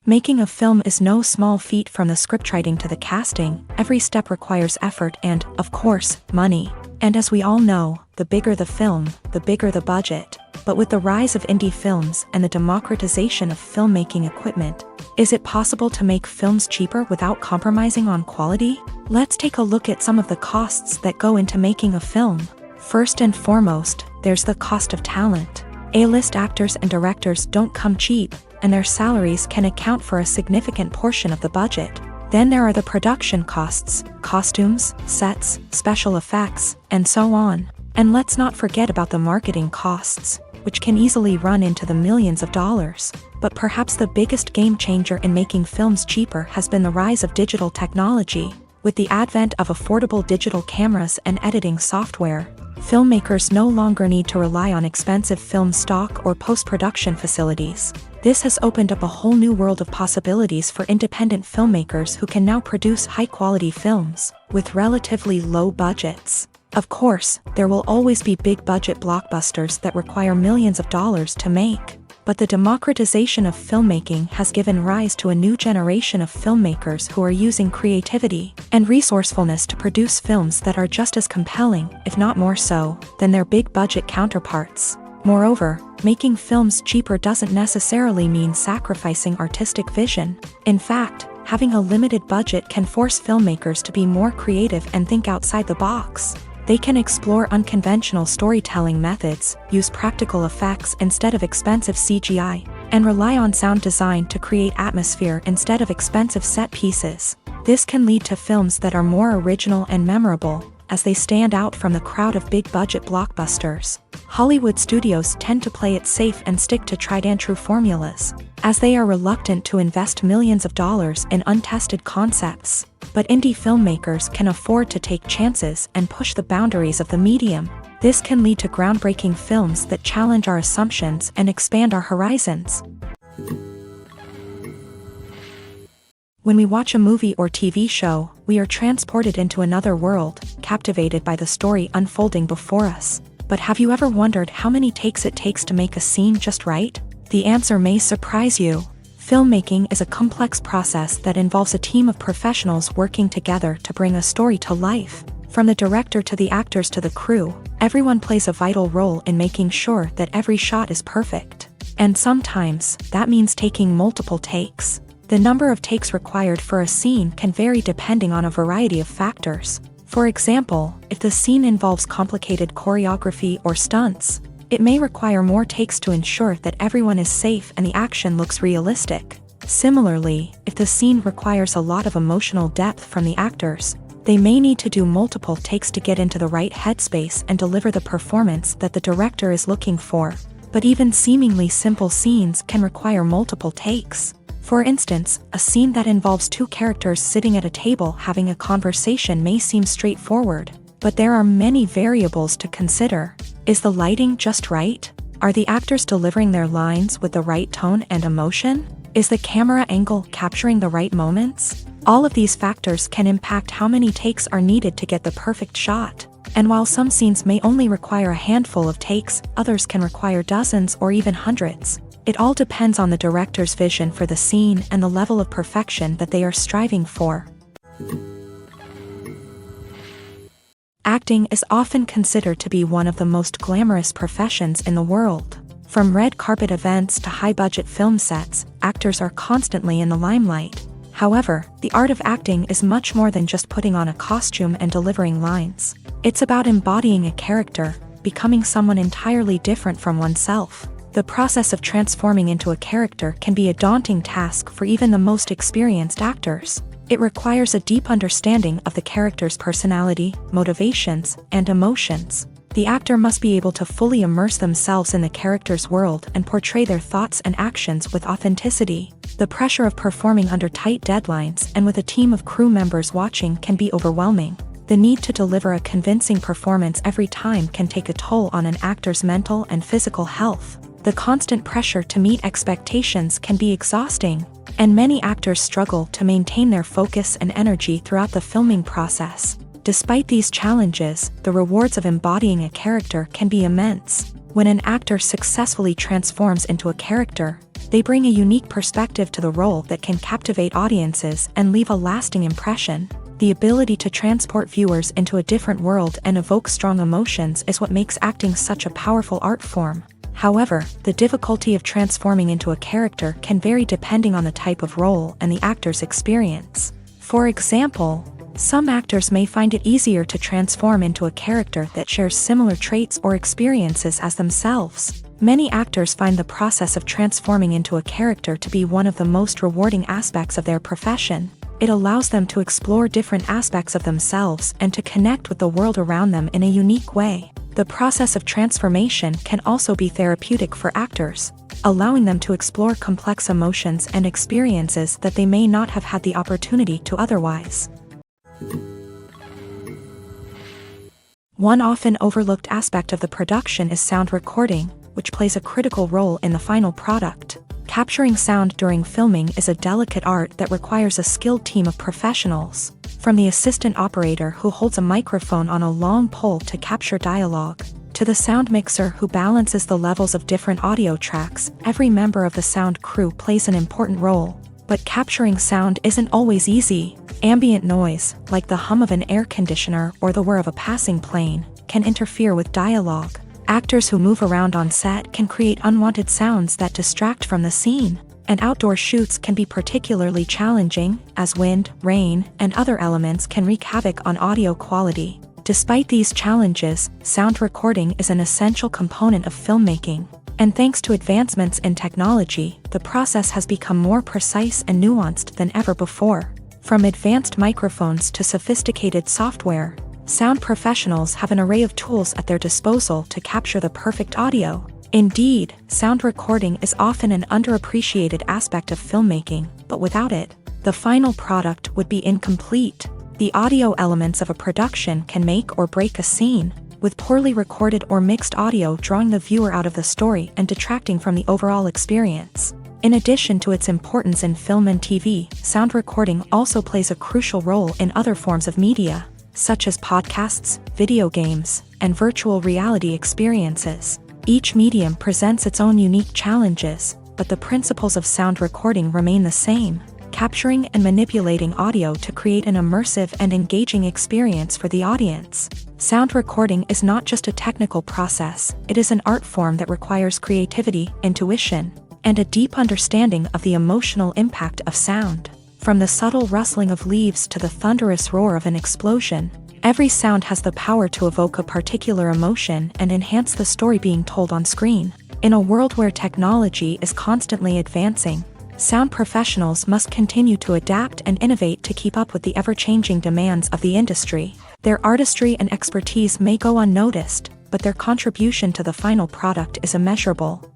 Making a film is no small feat. From the scriptwriting to the casting, every step requires effort and, of course, money. And as we all know, the bigger the film, the bigger the budget. But with the rise of indie films and the democratization of filmmaking equipment, is it possible to make films cheaper without compromising on quality? Let's take a look at some of the costs that go into making a film. First and foremost, there's the cost of talent. A-list actors and directors don't come cheap, and their salaries can account for a significant portion of the budget. Then there are the production costs, costumes, sets, special effects, and so on. And let's not forget about the marketing costs, which can easily run into the millions of dollars. But perhaps the biggest game changer in making films cheaper has been the rise of digital technology. With the advent of affordable digital cameras and editing software, filmmakers no longer need to rely on expensive film stock or post-production facilities. This has opened up a whole new world of possibilities for independent filmmakers who can now produce high-quality films with relatively low budgets. Of course, there will always be big-budget blockbusters that require millions of dollars to make. But the democratization of filmmaking has given rise to a new generation of filmmakers who are using creativity and resourcefulness to produce films that are just as compelling, if not more so, than their big-budget counterparts. Moreover, making films cheaper doesn't necessarily mean sacrificing artistic vision. In fact, having a limited budget can force filmmakers to be more creative and think outside the box. They can explore unconventional storytelling methods, use practical effects instead of expensive CGI, and rely on sound design to create atmosphere instead of expensive set pieces. This can lead to films that are more original and memorable, as they stand out from the crowd of big-budget blockbusters. Hollywood studios tend to play it safe and stick to tried-and-true formulas, as they are reluctant to invest millions of dollars in untested concepts. But indie filmmakers can afford to take chances and push the boundaries of the medium. This can lead to groundbreaking films that challenge our assumptions and expand our horizons. When we watch a movie or TV show, we are transported into another world, captivated by the story unfolding before us. But have you ever wondered how many takes it takes to make a scene just right? The answer may surprise you. Filmmaking is a complex process that involves a team of professionals working together to bring a story to life. From the director to the actors to the crew, everyone plays a vital role in making sure that every shot is perfect. And sometimes, that means taking multiple takes. The number of takes required for a scene can vary depending on a variety of factors. For example, if the scene involves complicated choreography or stunts, it may require more takes to ensure that everyone is safe and the action looks realistic. Similarly, if the scene requires a lot of emotional depth from the actors, they may need to do multiple takes to get into the right headspace and deliver the performance that the director is looking for. But even seemingly simple scenes can require multiple takes. For instance, a scene that involves two characters sitting at a table having a conversation may seem straightforward, but there are many variables to consider. Is the lighting just right? Are the actors delivering their lines with the right tone and emotion? Is the camera angle capturing the right moments? All of these factors can impact how many takes are needed to get the perfect shot. And while some scenes may only require a handful of takes, others can require dozens or even hundreds. It all depends on the director's vision for the scene and the level of perfection that they are striving for. Acting is often considered to be one of the most glamorous professions in the world. From red carpet events to high-budget film sets, actors are constantly in the limelight. However, the art of acting is much more than just putting on a costume and delivering lines. It's about embodying a character, becoming someone entirely different from oneself. The process of transforming into a character can be a daunting task for even the most experienced actors. It requires a deep understanding of the character's personality, motivations, and emotions. The actor must be able to fully immerse themselves in the character's world and portray their thoughts and actions with authenticity. The pressure of performing under tight deadlines and with a team of crew members watching can be overwhelming. The need to deliver a convincing performance every time can take a toll on an actor's mental and physical health. The constant pressure to meet expectations can be exhausting, and many actors struggle to maintain their focus and energy throughout the filming process. Despite these challenges, the rewards of embodying a character can be immense. When an actor successfully transforms into a character, they bring a unique perspective to the role that can captivate audiences and leave a lasting impression. The ability to transport viewers into a different world and evoke strong emotions is what makes acting such a powerful art form. However, the difficulty of transforming into a character can vary depending on the type of role and the actor's experience. For example, some actors may find it easier to transform into a character that shares similar traits or experiences as themselves. Many actors find the process of transforming into a character to be one of the most rewarding aspects of their profession. It allows them to explore different aspects of themselves and to connect with the world around them in a unique way. The process of transformation can also be therapeutic for actors, allowing them to explore complex emotions and experiences that they may not have had the opportunity to otherwise. One often overlooked aspect of the production is sound recording, which plays a critical role in the final product. Capturing sound during filming is a delicate art that requires a skilled team of professionals. From the assistant operator who holds a microphone on a long pole to capture dialogue, to the sound mixer who balances the levels of different audio tracks, every member of the sound crew plays an important role. But capturing sound isn't always easy. Ambient noise, like the hum of an air conditioner or the whir of a passing plane, can interfere with dialogue. Actors who move around on set can create unwanted sounds that distract from the scene. And outdoor shoots can be particularly challenging, as wind, rain, and other elements can wreak havoc on audio quality. Despite these challenges, sound recording is an essential component of filmmaking. And thanks to advancements in technology, the process has become more precise and nuanced than ever before. From advanced microphones to sophisticated software, sound professionals have an array of tools at their disposal to capture the perfect audio. Indeed, sound recording is often an underappreciated aspect of filmmaking, but without it, the final product would be incomplete. The audio elements of a production can make or break a scene, with poorly recorded or mixed audio drawing the viewer out of the story and detracting from the overall experience. In addition to its importance in film and TV, sound recording also plays a crucial role in other forms of media, such as podcasts, video games, and virtual reality experiences. Each medium presents its own unique challenges, but the principles of sound recording remain the same, capturing and manipulating audio to create an immersive and engaging experience for the audience. Sound recording is not just a technical process, it is an art form that requires creativity, intuition, and a deep understanding of the emotional impact of sound. From the subtle rustling of leaves to the thunderous roar of an explosion, every sound has the power to evoke a particular emotion and enhance the story being told on screen. In a world where technology is constantly advancing, sound professionals must continue to adapt and innovate to keep up with the ever-changing demands of the industry. Their artistry and expertise may go unnoticed, but their contribution to the final product is immeasurable.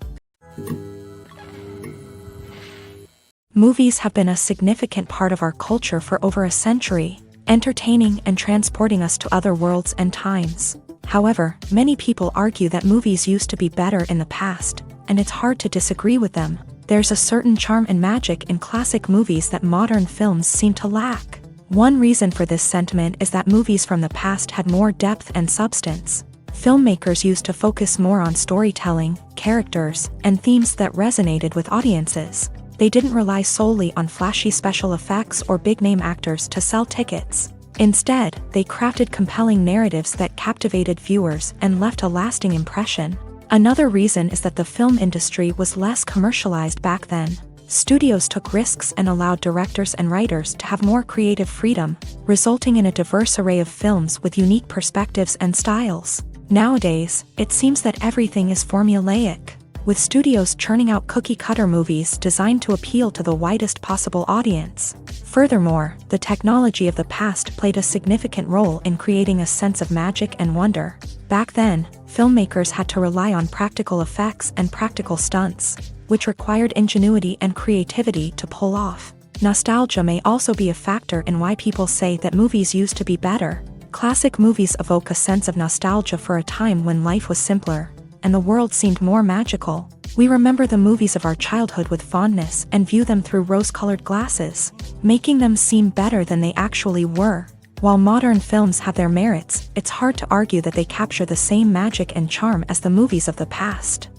Movies have been a significant part of our culture for over a century, entertaining and transporting us to other worlds and times. However, many people argue that movies used to be better in the past, and it's hard to disagree with them. There's a certain charm and magic in classic movies that modern films seem to lack. One reason for this sentiment is that movies from the past had more depth and substance. Filmmakers used to focus more on storytelling, characters, and themes that resonated with audiences. They didn't rely solely on flashy special effects or big-name actors to sell tickets. Instead, they crafted compelling narratives that captivated viewers and left a lasting impression. Another reason is that the film industry was less commercialized back then. Studios took risks and allowed directors and writers to have more creative freedom, resulting in a diverse array of films with unique perspectives and styles. Nowadays, it seems that everything is formulaic, with studios churning out cookie-cutter movies designed to appeal to the widest possible audience. Furthermore, the technology of the past played a significant role in creating a sense of magic and wonder. Back then, filmmakers had to rely on practical effects and practical stunts, which required ingenuity and creativity to pull off. Nostalgia may also be a factor in why people say that movies used to be better. Classic movies evoke a sense of nostalgia for a time when life was simpler, and the world seemed more magical. We remember the movies of our childhood with fondness and view them through rose-colored glasses, making them seem better than they actually were. While modern films have their merits, it's hard to argue that they capture the same magic and charm as the movies of the past.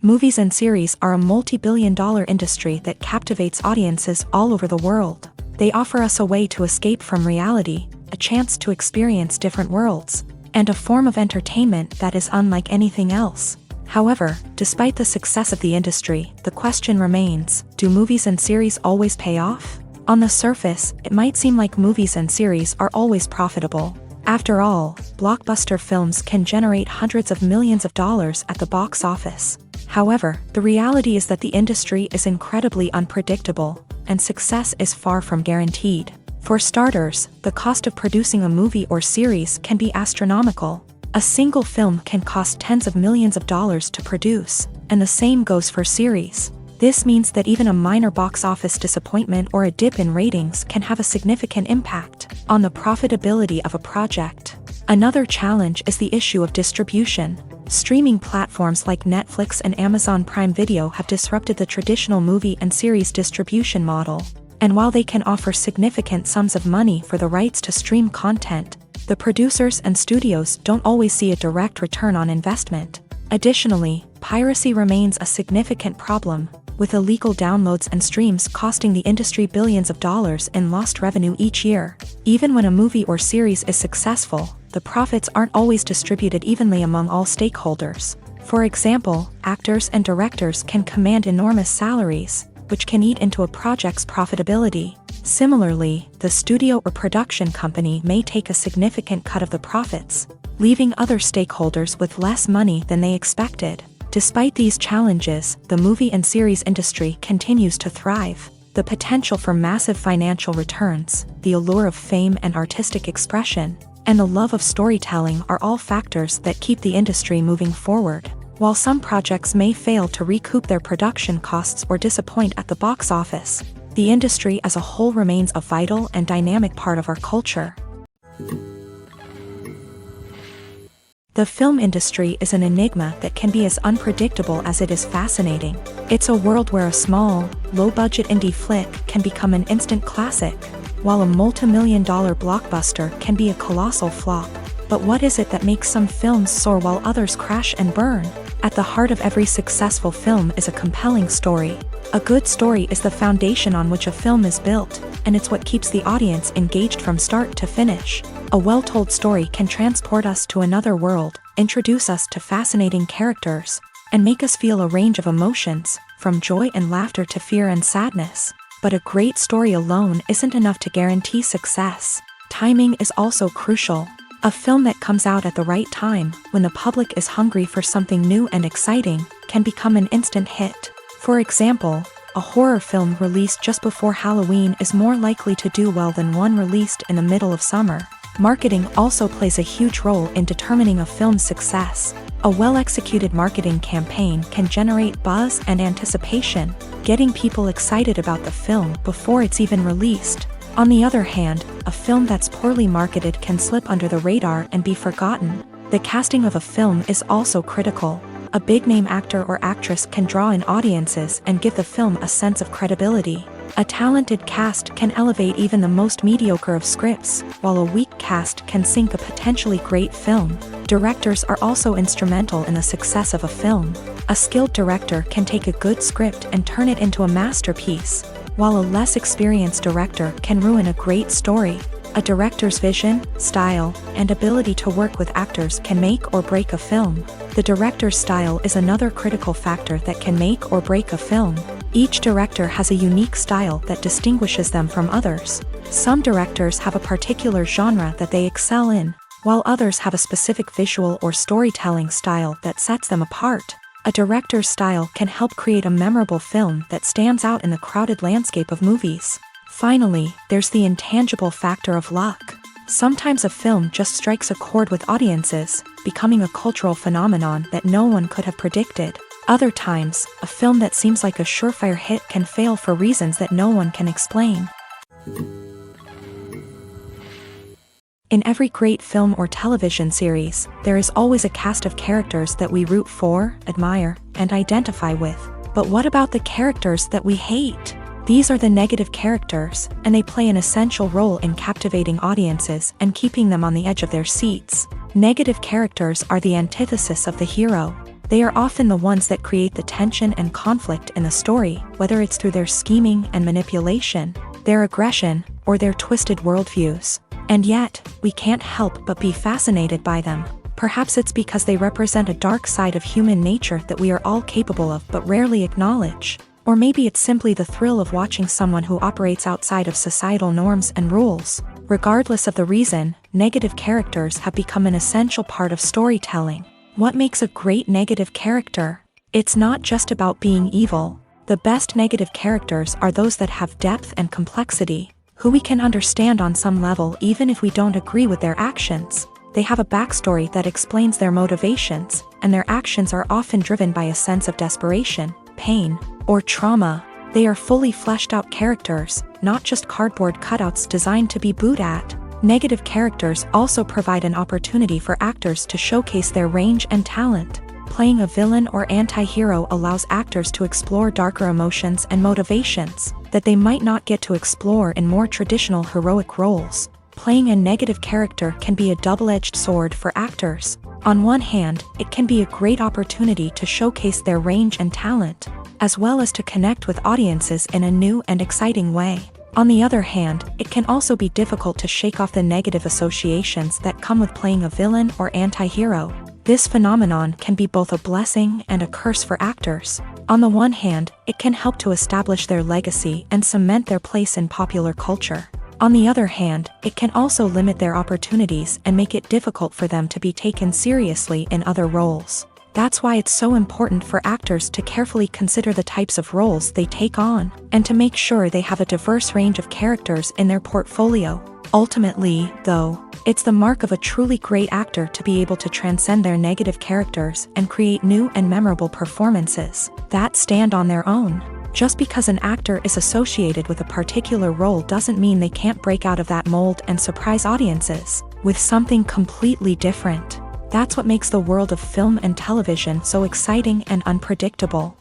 Movies and series are a multi-billion-dollar industry that captivates audiences all over the world. They offer us a way to escape from reality, a chance to experience different worlds, and a form of entertainment that is unlike anything else. However, despite the success of the industry, the question remains, do movies and series always pay off? On the surface, it might seem like movies and series are always profitable. After all, blockbuster films can generate hundreds of millions of dollars at the box office. However, the reality is that the industry is incredibly unpredictable, and success is far from guaranteed. For starters, the cost of producing a movie or series can be astronomical. A single film can cost tens of millions of dollars to produce, and the same goes for series. This means that even a minor box office disappointment or a dip in ratings can have a significant impact on the profitability of a project. Another challenge is the issue of distribution. Streaming platforms like Netflix and Amazon Prime Video have disrupted the traditional movie and series distribution model. And while they can offer significant sums of money for the rights to stream content, the producers and studios don't always see a direct return on investment. Additionally, piracy remains a significant problem, with illegal downloads and streams costing the industry billions of dollars in lost revenue each year. Even when a movie or series is successful, the profits aren't always distributed evenly among all stakeholders. For example, actors and directors can command enormous salaries, which can eat into a project's profitability. Similarly, the studio or production company may take a significant cut of the profits, leaving other stakeholders with less money than they expected. Despite these challenges, the movie and series industry continues to thrive. The potential for massive financial returns, the allure of fame and artistic expression, and the love of storytelling are all factors that keep the industry moving forward. While some projects may fail to recoup their production costs or disappoint at the box office, the industry as a whole remains a vital and dynamic part of our culture. The film industry is an enigma that can be as unpredictable as it is fascinating. It's a world where a small, low-budget indie flick can become an instant classic, while a multi-million-dollar blockbuster can be a colossal flop. But what is it that makes some films soar while others crash and burn? At the heart of every successful film is a compelling story. A good story is the foundation on which a film is built, and it's what keeps the audience engaged from start to finish. A well-told story can transport us to another world, introduce us to fascinating characters, and make us feel a range of emotions, from joy and laughter to fear and sadness. But a great story alone isn't enough to guarantee success. Timing is also crucial. A film that comes out at the right time, when the public is hungry for something new and exciting, can become an instant hit. For example, a horror film released just before Halloween is more likely to do well than one released in the middle of summer. Marketing also plays a huge role in determining a film's success. A well-executed marketing campaign can generate buzz and anticipation, getting people excited about the film before it's even released. On the other hand, a film that's poorly marketed can slip under the radar and be forgotten. The casting of a film is also critical. A big-name actor or actress can draw in audiences and give the film a sense of credibility. A talented cast can elevate even the most mediocre of scripts, while a weak cast can sink a potentially great film. Directors are also instrumental in the success of a film. A skilled director can take a good script and turn it into a masterpiece, while a less experienced director can ruin a great story. A director's vision, style, and ability to work with actors can make or break a film. The director's style is another critical factor that can make or break a film. Each director has a unique style that distinguishes them from others. Some directors have a particular genre that they excel in, while others have a specific visual or storytelling style that sets them apart. A director's style can help create a memorable film that stands out in the crowded landscape of movies. Finally, there's the intangible factor of luck. Sometimes a film just strikes a chord with audiences, becoming a cultural phenomenon that no one could have predicted. Other times, a film that seems like a surefire hit can fail for reasons that no one can explain. In every great film or television series, there is always a cast of characters that we root for, admire, and identify with. But what about the characters that we hate? These are the negative characters, and they play an essential role in captivating audiences and keeping them on the edge of their seats. Negative characters are the antithesis of the hero. They are often the ones that create the tension and conflict in the story, whether it's through their scheming and manipulation, their aggression, or their twisted worldviews. And yet, we can't help but be fascinated by them. Perhaps it's because they represent a dark side of human nature that we are all capable of but rarely acknowledge. Or maybe it's simply the thrill of watching someone who operates outside of societal norms and rules. Regardless of the reason, negative characters have become an essential part of storytelling. What makes a great negative character? It's not just about being evil. The best negative characters are those that have depth and complexity, who we can understand on some level even if we don't agree with their actions. They have a backstory that explains their motivations, and their actions are often driven by a sense of desperation, pain, or trauma. They are fully fleshed out characters, not just cardboard cutouts designed to be booed at. Negative characters also provide an opportunity for actors to showcase their range and talent. Playing a villain or anti-hero allows actors to explore darker emotions and motivations that they might not get to explore in more traditional heroic roles. Playing a negative character can be a double-edged sword for actors. On one hand, it can be a great opportunity to showcase their range and talent, as well as to connect with audiences in a new and exciting way. On the other hand, it can also be difficult to shake off the negative associations that come with playing a villain or anti-hero. This phenomenon can be both a blessing and a curse for actors. On the one hand, it can help to establish their legacy and cement their place in popular culture. On the other hand, it can also limit their opportunities and make it difficult for them to be taken seriously in other roles. That's why it's so important for actors to carefully consider the types of roles they take on, and to make sure they have a diverse range of characters in their portfolio. Ultimately, though, it's the mark of a truly great actor to be able to transcend their negative characters and create new and memorable performances that stand on their own. Just because an actor is associated with a particular role doesn't mean they can't break out of that mold and surprise audiences with something completely different. That's what makes the world of film and television so exciting and unpredictable.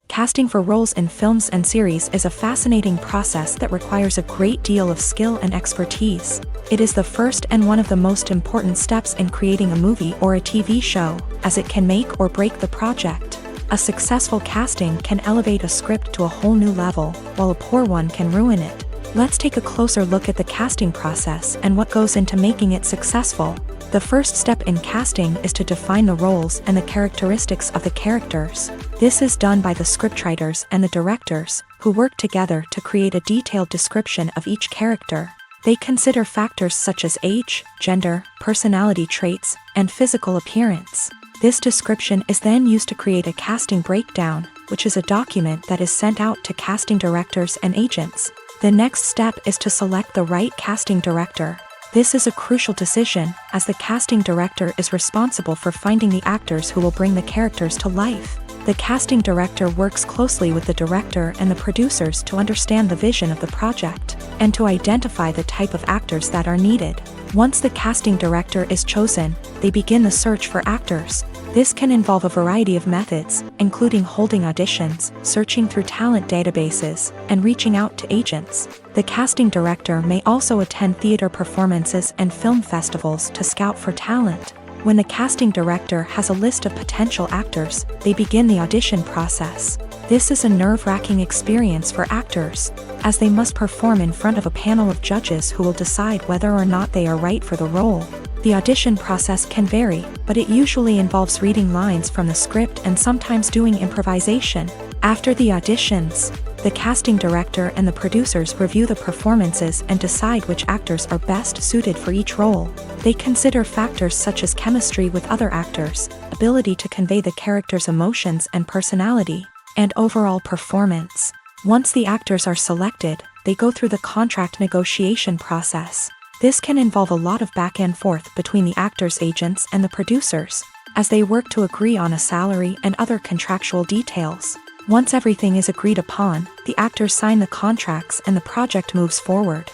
Casting for roles in films and series is a fascinating process that requires a great deal of skill and expertise. It is the first and one of the most important steps in creating a movie or a TV show, as it can make or break the project. A successful casting can elevate a script to a whole new level, while a poor one can ruin it. Let's take a closer look at the casting process and what goes into making it successful. The first step in casting is to define the roles and the characteristics of the characters. This is done by the scriptwriters and the directors, who work together to create a detailed description of each character. They consider factors such as age, gender, personality traits, and physical appearance. This description is then used to create a casting breakdown, which is a document that is sent out to casting directors and agents. The next step is to select the right casting director. This is a crucial decision, as the casting director is responsible for finding the actors who will bring the characters to life. The casting director works closely with the director and the producers to understand the vision of the project, and to identify the type of actors that are needed. Once the casting director is chosen, they begin the search for actors. This can involve a variety of methods, including holding auditions, searching through talent databases, and reaching out to agents. The casting director may also attend theater performances and film festivals to scout for talent. When the casting director has a list of potential actors, they begin the audition process. This is a nerve-wracking experience for actors, as they must perform in front of a panel of judges who will decide whether or not they are right for the role. The audition process can vary, but it usually involves reading lines from the script and sometimes doing improvisation. After the auditions, the casting director and the producers review the performances and decide which actors are best suited for each role. They consider factors such as chemistry with other actors, ability to convey the character's emotions and personality, and overall performance. Once the actors are selected, they go through the contract negotiation process. This can involve a lot of back and forth between the actors' agents and the producers, as they work to agree on a salary and other contractual details. Once everything is agreed upon, the actors sign the contracts and the project moves forward.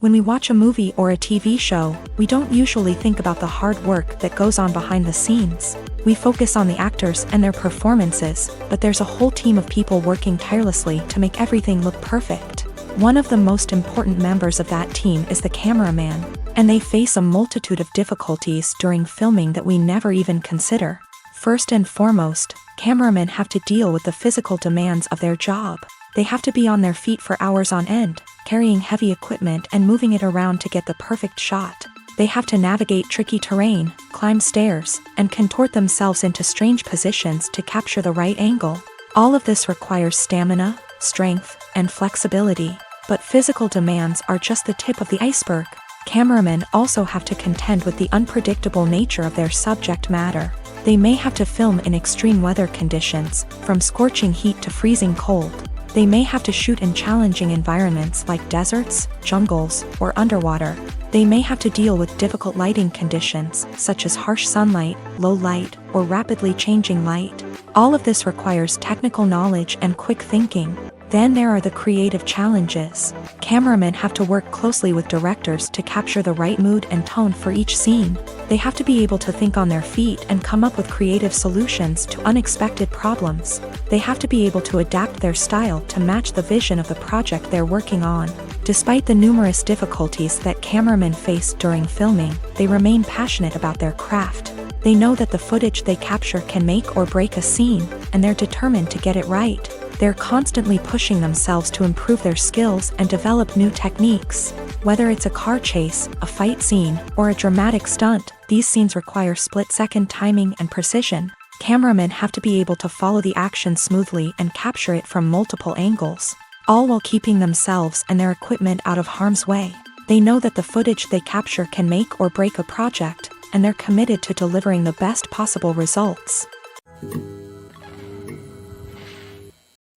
When we watch a movie or a TV show, we don't usually think about the hard work that goes on behind the scenes. We focus on the actors and their performances, but there's a whole team of people working tirelessly to make everything look perfect. One of the most important members of that team is the cameraman, and they face a multitude of difficulties during filming that we never even consider. First and foremost, cameramen have to deal with the physical demands of their job. They have to be on their feet for hours on end, carrying heavy equipment and moving it around to get the perfect shot. They have to navigate tricky terrain, climb stairs, and contort themselves into strange positions to capture the right angle. All of this requires stamina, strength, and flexibility. But physical demands are just the tip of the iceberg. Cameramen also have to contend with the unpredictable nature of their subject matter. They may have to film in extreme weather conditions, from scorching heat to freezing cold. They may have to shoot in challenging environments like deserts, jungles, or underwater. They may have to deal with difficult lighting conditions, such as harsh sunlight, low light, or rapidly changing light. All of this requires technical knowledge and quick thinking. Then there are the creative challenges. Cameramen have to work closely with directors to capture the right mood and tone for each scene. They have to be able to think on their feet and come up with creative solutions to unexpected problems. They have to be able to adapt their style to match the vision of the project they're working on. Despite the numerous difficulties that cameramen face during filming, they remain passionate about their craft. They know that the footage they capture can make or break a scene, and they're determined to get it right. They're constantly pushing themselves to improve their skills and develop new techniques. Whether it's a car chase, a fight scene, or a dramatic stunt, these scenes require split-second timing and precision. Cameramen have to be able to follow the action smoothly and capture it from multiple angles, all while keeping themselves and their equipment out of harm's way. They know that the footage they capture can make or break a project, and they're committed to delivering the best possible results.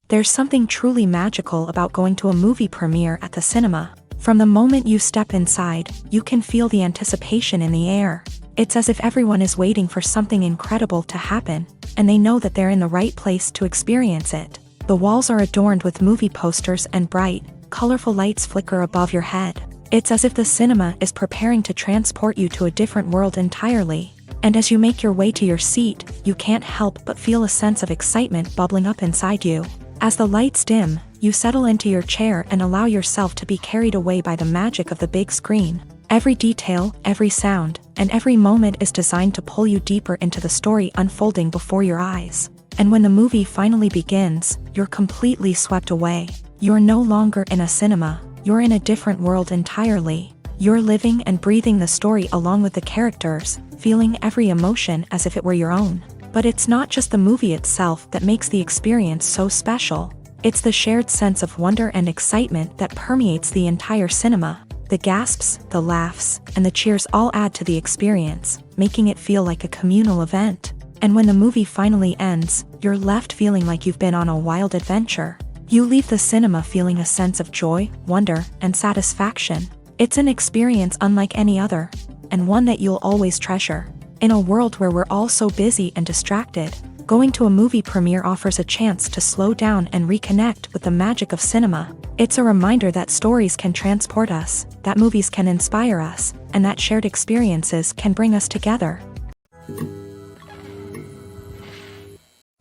There's something truly magical about going to a movie premiere at the cinema. From the moment you step inside, you can feel the anticipation in the air. It's as if everyone is waiting for something incredible to happen, and they know that they're in the right place to experience it. The walls are adorned with movie posters and bright, colorful lights flicker above your head. It's as if the cinema is preparing to transport you to a different world entirely. And as you make your way to your seat, you can't help but feel a sense of excitement bubbling up inside you. As the lights dim, you settle into your chair and allow yourself to be carried away by the magic of the big screen. Every detail, every sound, and every moment is designed to pull you deeper into the story unfolding before your eyes. And when the movie finally begins, you're completely swept away. You're no longer in a cinema, you're in a different world entirely. You're living and breathing the story along with the characters, feeling every emotion as if it were your own. But it's not just the movie itself that makes the experience so special. It's the shared sense of wonder and excitement that permeates the entire cinema. The gasps, the laughs, and the cheers all add to the experience, making it feel like a communal event. And when the movie finally ends, you're left feeling like you've been on a wild adventure. You leave the cinema feeling a sense of joy, wonder, and satisfaction. It's an experience unlike any other, and one that you'll always treasure. In a world where we're all so busy and distracted, going to a movie premiere offers a chance to slow down and reconnect with the magic of cinema. It's a reminder that stories can transport us, that movies can inspire us, and that shared experiences can bring us together.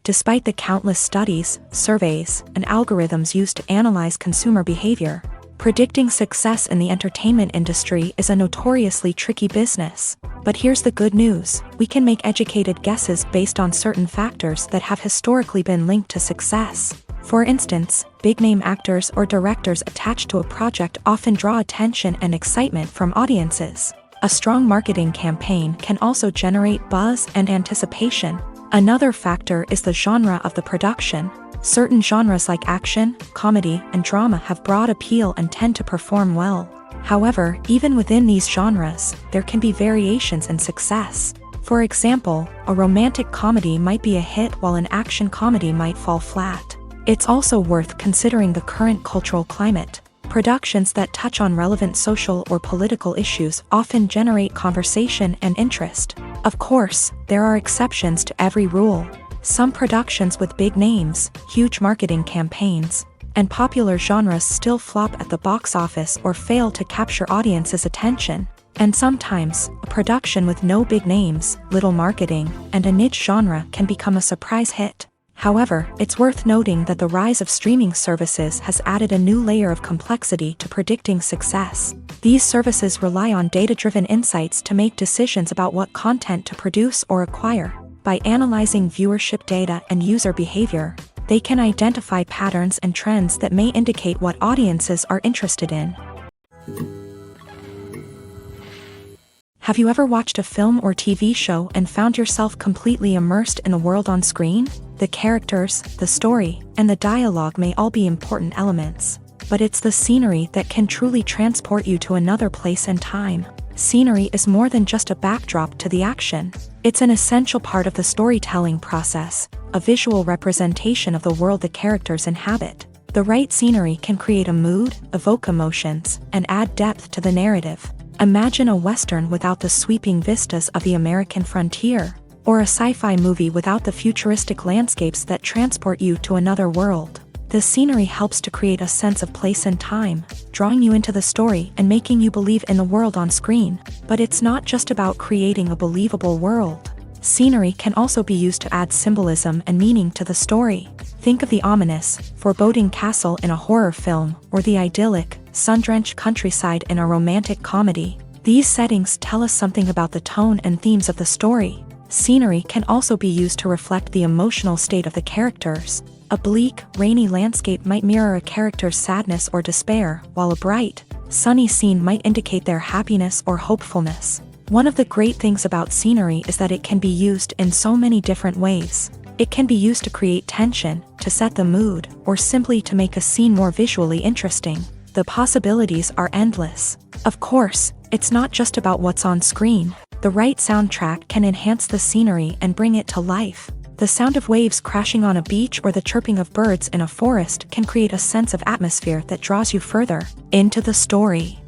Despite the countless studies, surveys, and algorithms used to analyze consumer behavior, predicting success in the entertainment industry is a notoriously tricky business. But here's the good news: we can make educated guesses based on certain factors that have historically been linked to success. For instance, big-name actors or directors attached to a project often draw attention and excitement from audiences. A strong marketing campaign can also generate buzz and anticipation. Another factor is the genre of the production. Certain genres like action, comedy, and drama have broad appeal and tend to perform well. However, even within these genres, there can be variations in success. For example, a romantic comedy might be a hit while an action comedy might fall flat. It's also worth considering the current cultural climate. Productions that touch on relevant social or political issues often generate conversation and interest. Of course, there are exceptions to every rule. Some productions with big names, huge marketing campaigns, and popular genres still flop at the box office or fail to capture audiences' attention. And sometimes, a production with no big names, little marketing, and a niche genre can become a surprise hit. However, it's worth noting that the rise of streaming services has added a new layer of complexity to predicting success. These services rely on data-driven insights to make decisions about what content to produce or acquire. By analyzing viewership data and user behavior, they can identify patterns and trends that may indicate what audiences are interested in. Have you ever watched a film or TV show and found yourself completely immersed in the world on screen? The characters, the story, and the dialogue may all be important elements, but it's the scenery that can truly transport you to another place and time. Scenery is more than just a backdrop to the action. It's an essential part of the storytelling process, a visual representation of the world the characters inhabit. The right scenery can create a mood, evoke emotions, and add depth to the narrative. Imagine a Western without the sweeping vistas of the American frontier, or a sci-fi movie without the futuristic landscapes that transport you to another world. The scenery helps to create a sense of place and time, drawing you into the story and making you believe in the world on screen. But it's not just about creating a believable world. Scenery can also be used to add symbolism and meaning to the story. Think of the ominous, foreboding castle in a horror film, or the idyllic, sun-drenched countryside in a romantic comedy. These settings tell us something about the tone and themes of the story. Scenery can also be used to reflect the emotional state of the characters. A bleak, rainy landscape might mirror a character's sadness or despair, while a bright, sunny scene might indicate their happiness or hopefulness. One of the great things about scenery is that it can be used in so many different ways. It can be used to create tension, to set the mood, or simply to make a scene more visually interesting. The possibilities are endless. Of course, it's not just about what's on screen. The right soundtrack can enhance the scenery and bring it to life. The sound of waves crashing on a beach or the chirping of birds in a forest can create a sense of atmosphere that draws you further into the story.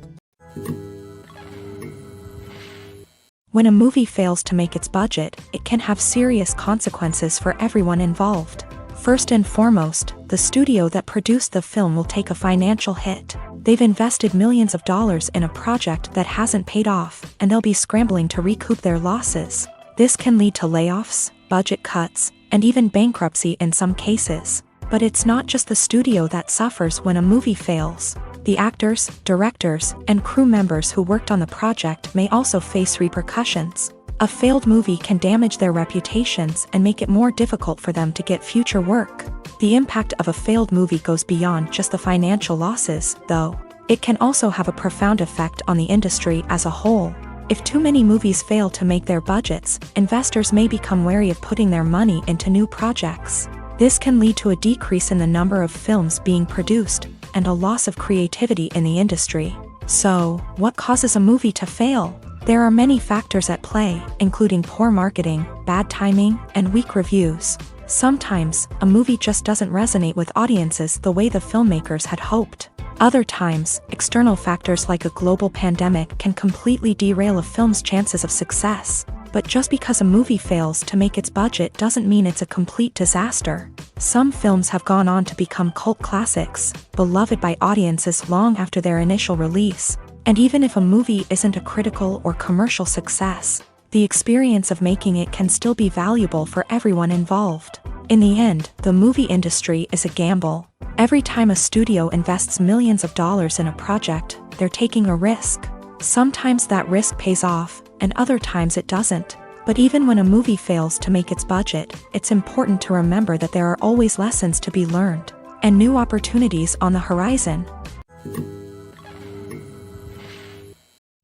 When a movie fails to make its budget, it can have serious consequences for everyone involved. First and foremost, the studio that produced the film will take a financial hit. They've invested millions of dollars in a project that hasn't paid off, and they'll be scrambling to recoup their losses. This can lead to layoffs, budget cuts, and even bankruptcy in some cases. But it's not just the studio that suffers when a movie fails. The actors, directors, and crew members who worked on the project may also face repercussions. A failed movie can damage their reputations and make it more difficult for them to get future work. The impact of a failed movie goes beyond just the financial losses, though. It can also have a profound effect on the industry as a whole. If too many movies fail to make their budgets, investors may become wary of putting their money into new projects. This can lead to a decrease in the number of films being produced, and a loss of creativity in the industry. So, what causes a movie to fail? There are many factors at play, including poor marketing, bad timing, and weak reviews. Sometimes, a movie just doesn't resonate with audiences the way the filmmakers had hoped. Other times, external factors like a global pandemic can completely derail a film's chances of success. But just because a movie fails to make its budget doesn't mean it's a complete disaster. Some films have gone on to become cult classics, beloved by audiences long after their initial release. And even if a movie isn't a critical or commercial success, the experience of making it can still be valuable for everyone involved. In the end, the movie industry is a gamble. Every time a studio invests millions of dollars in a project, they're taking a risk. Sometimes that risk pays off, and other times it doesn't. But even when a movie fails to make its budget, it's important to remember that there are always lessons to be learned, and new opportunities on the horizon.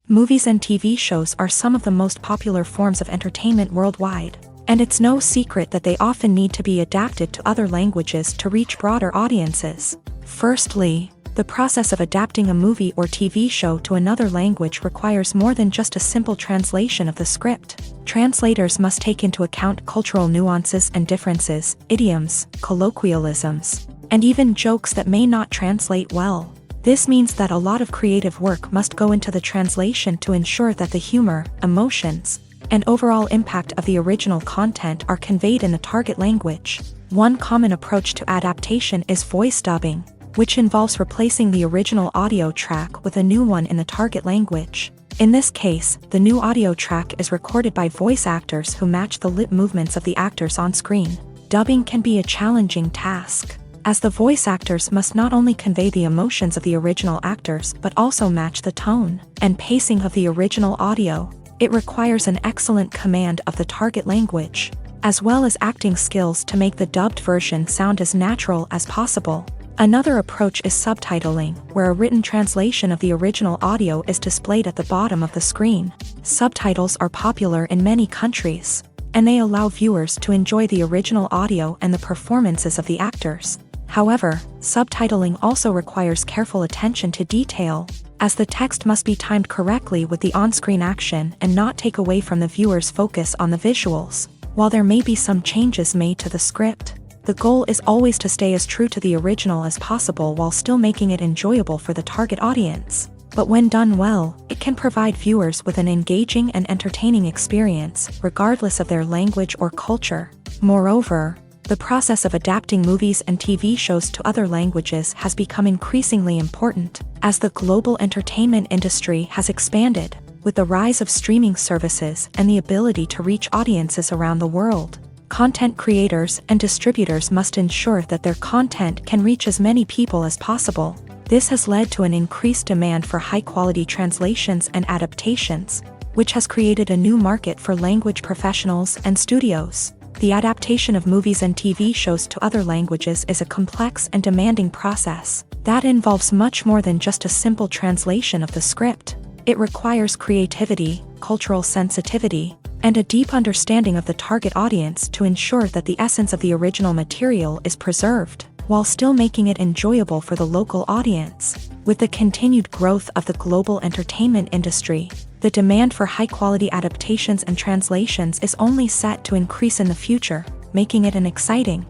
Movies and TV shows are some of the most popular forms of entertainment worldwide, and it's no secret that they often need to be adapted to other languages to reach broader audiences. Firstly, the process of adapting a movie or TV show to another language requires more than just a simple translation of the script. Translators must take into account cultural nuances and differences, idioms, colloquialisms, and even jokes that may not translate well. This means that a lot of creative work must go into the translation to ensure that the humor, emotions, and overall impact of the original content are conveyed in the target language. One common approach to adaptation is voice dubbing, which involves replacing the original audio track with a new one in the target language. In this case, the new audio track is recorded by voice actors who match the lip movements of the actors on screen. Dubbing can be a challenging task, as the voice actors must not only convey the emotions of the original actors but also match the tone and pacing of the original audio. It requires an excellent command of the target language, as well as acting skills to make the dubbed version sound as natural as possible. Another approach is subtitling, where a written translation of the original audio is displayed at the bottom of the screen. Subtitles are popular in many countries, and they allow viewers to enjoy the original audio and the performances of the actors. However, subtitling also requires careful attention to detail, as the text must be timed correctly with the on-screen action and not take away from the viewer's focus on the visuals. While there may be some changes made to the script, the goal is always to stay as true to the original as possible while still making it enjoyable for the target audience. But when done well, it can provide viewers with an engaging and entertaining experience, regardless of their language or culture. Moreover, the process of adapting movies and TV shows to other languages has become increasingly important, as the global entertainment industry has expanded, with the rise of streaming services and the ability to reach audiences around the world. Content creators and distributors must ensure that their content can reach as many people as possible. This has led to an increased demand for high-quality translations and adaptations, which has created a new market for language professionals and studios. The adaptation of movies and TV shows to other languages is a complex and demanding process that involves much more than just a simple translation of the script. It requires creativity, cultural sensitivity, and a deep understanding of the target audience to ensure that the essence of the original material is preserved, while still making it enjoyable for the local audience. With the continued growth of the global entertainment industry, the demand for high-quality adaptations and translations is only set to increase in the future, making it an exciting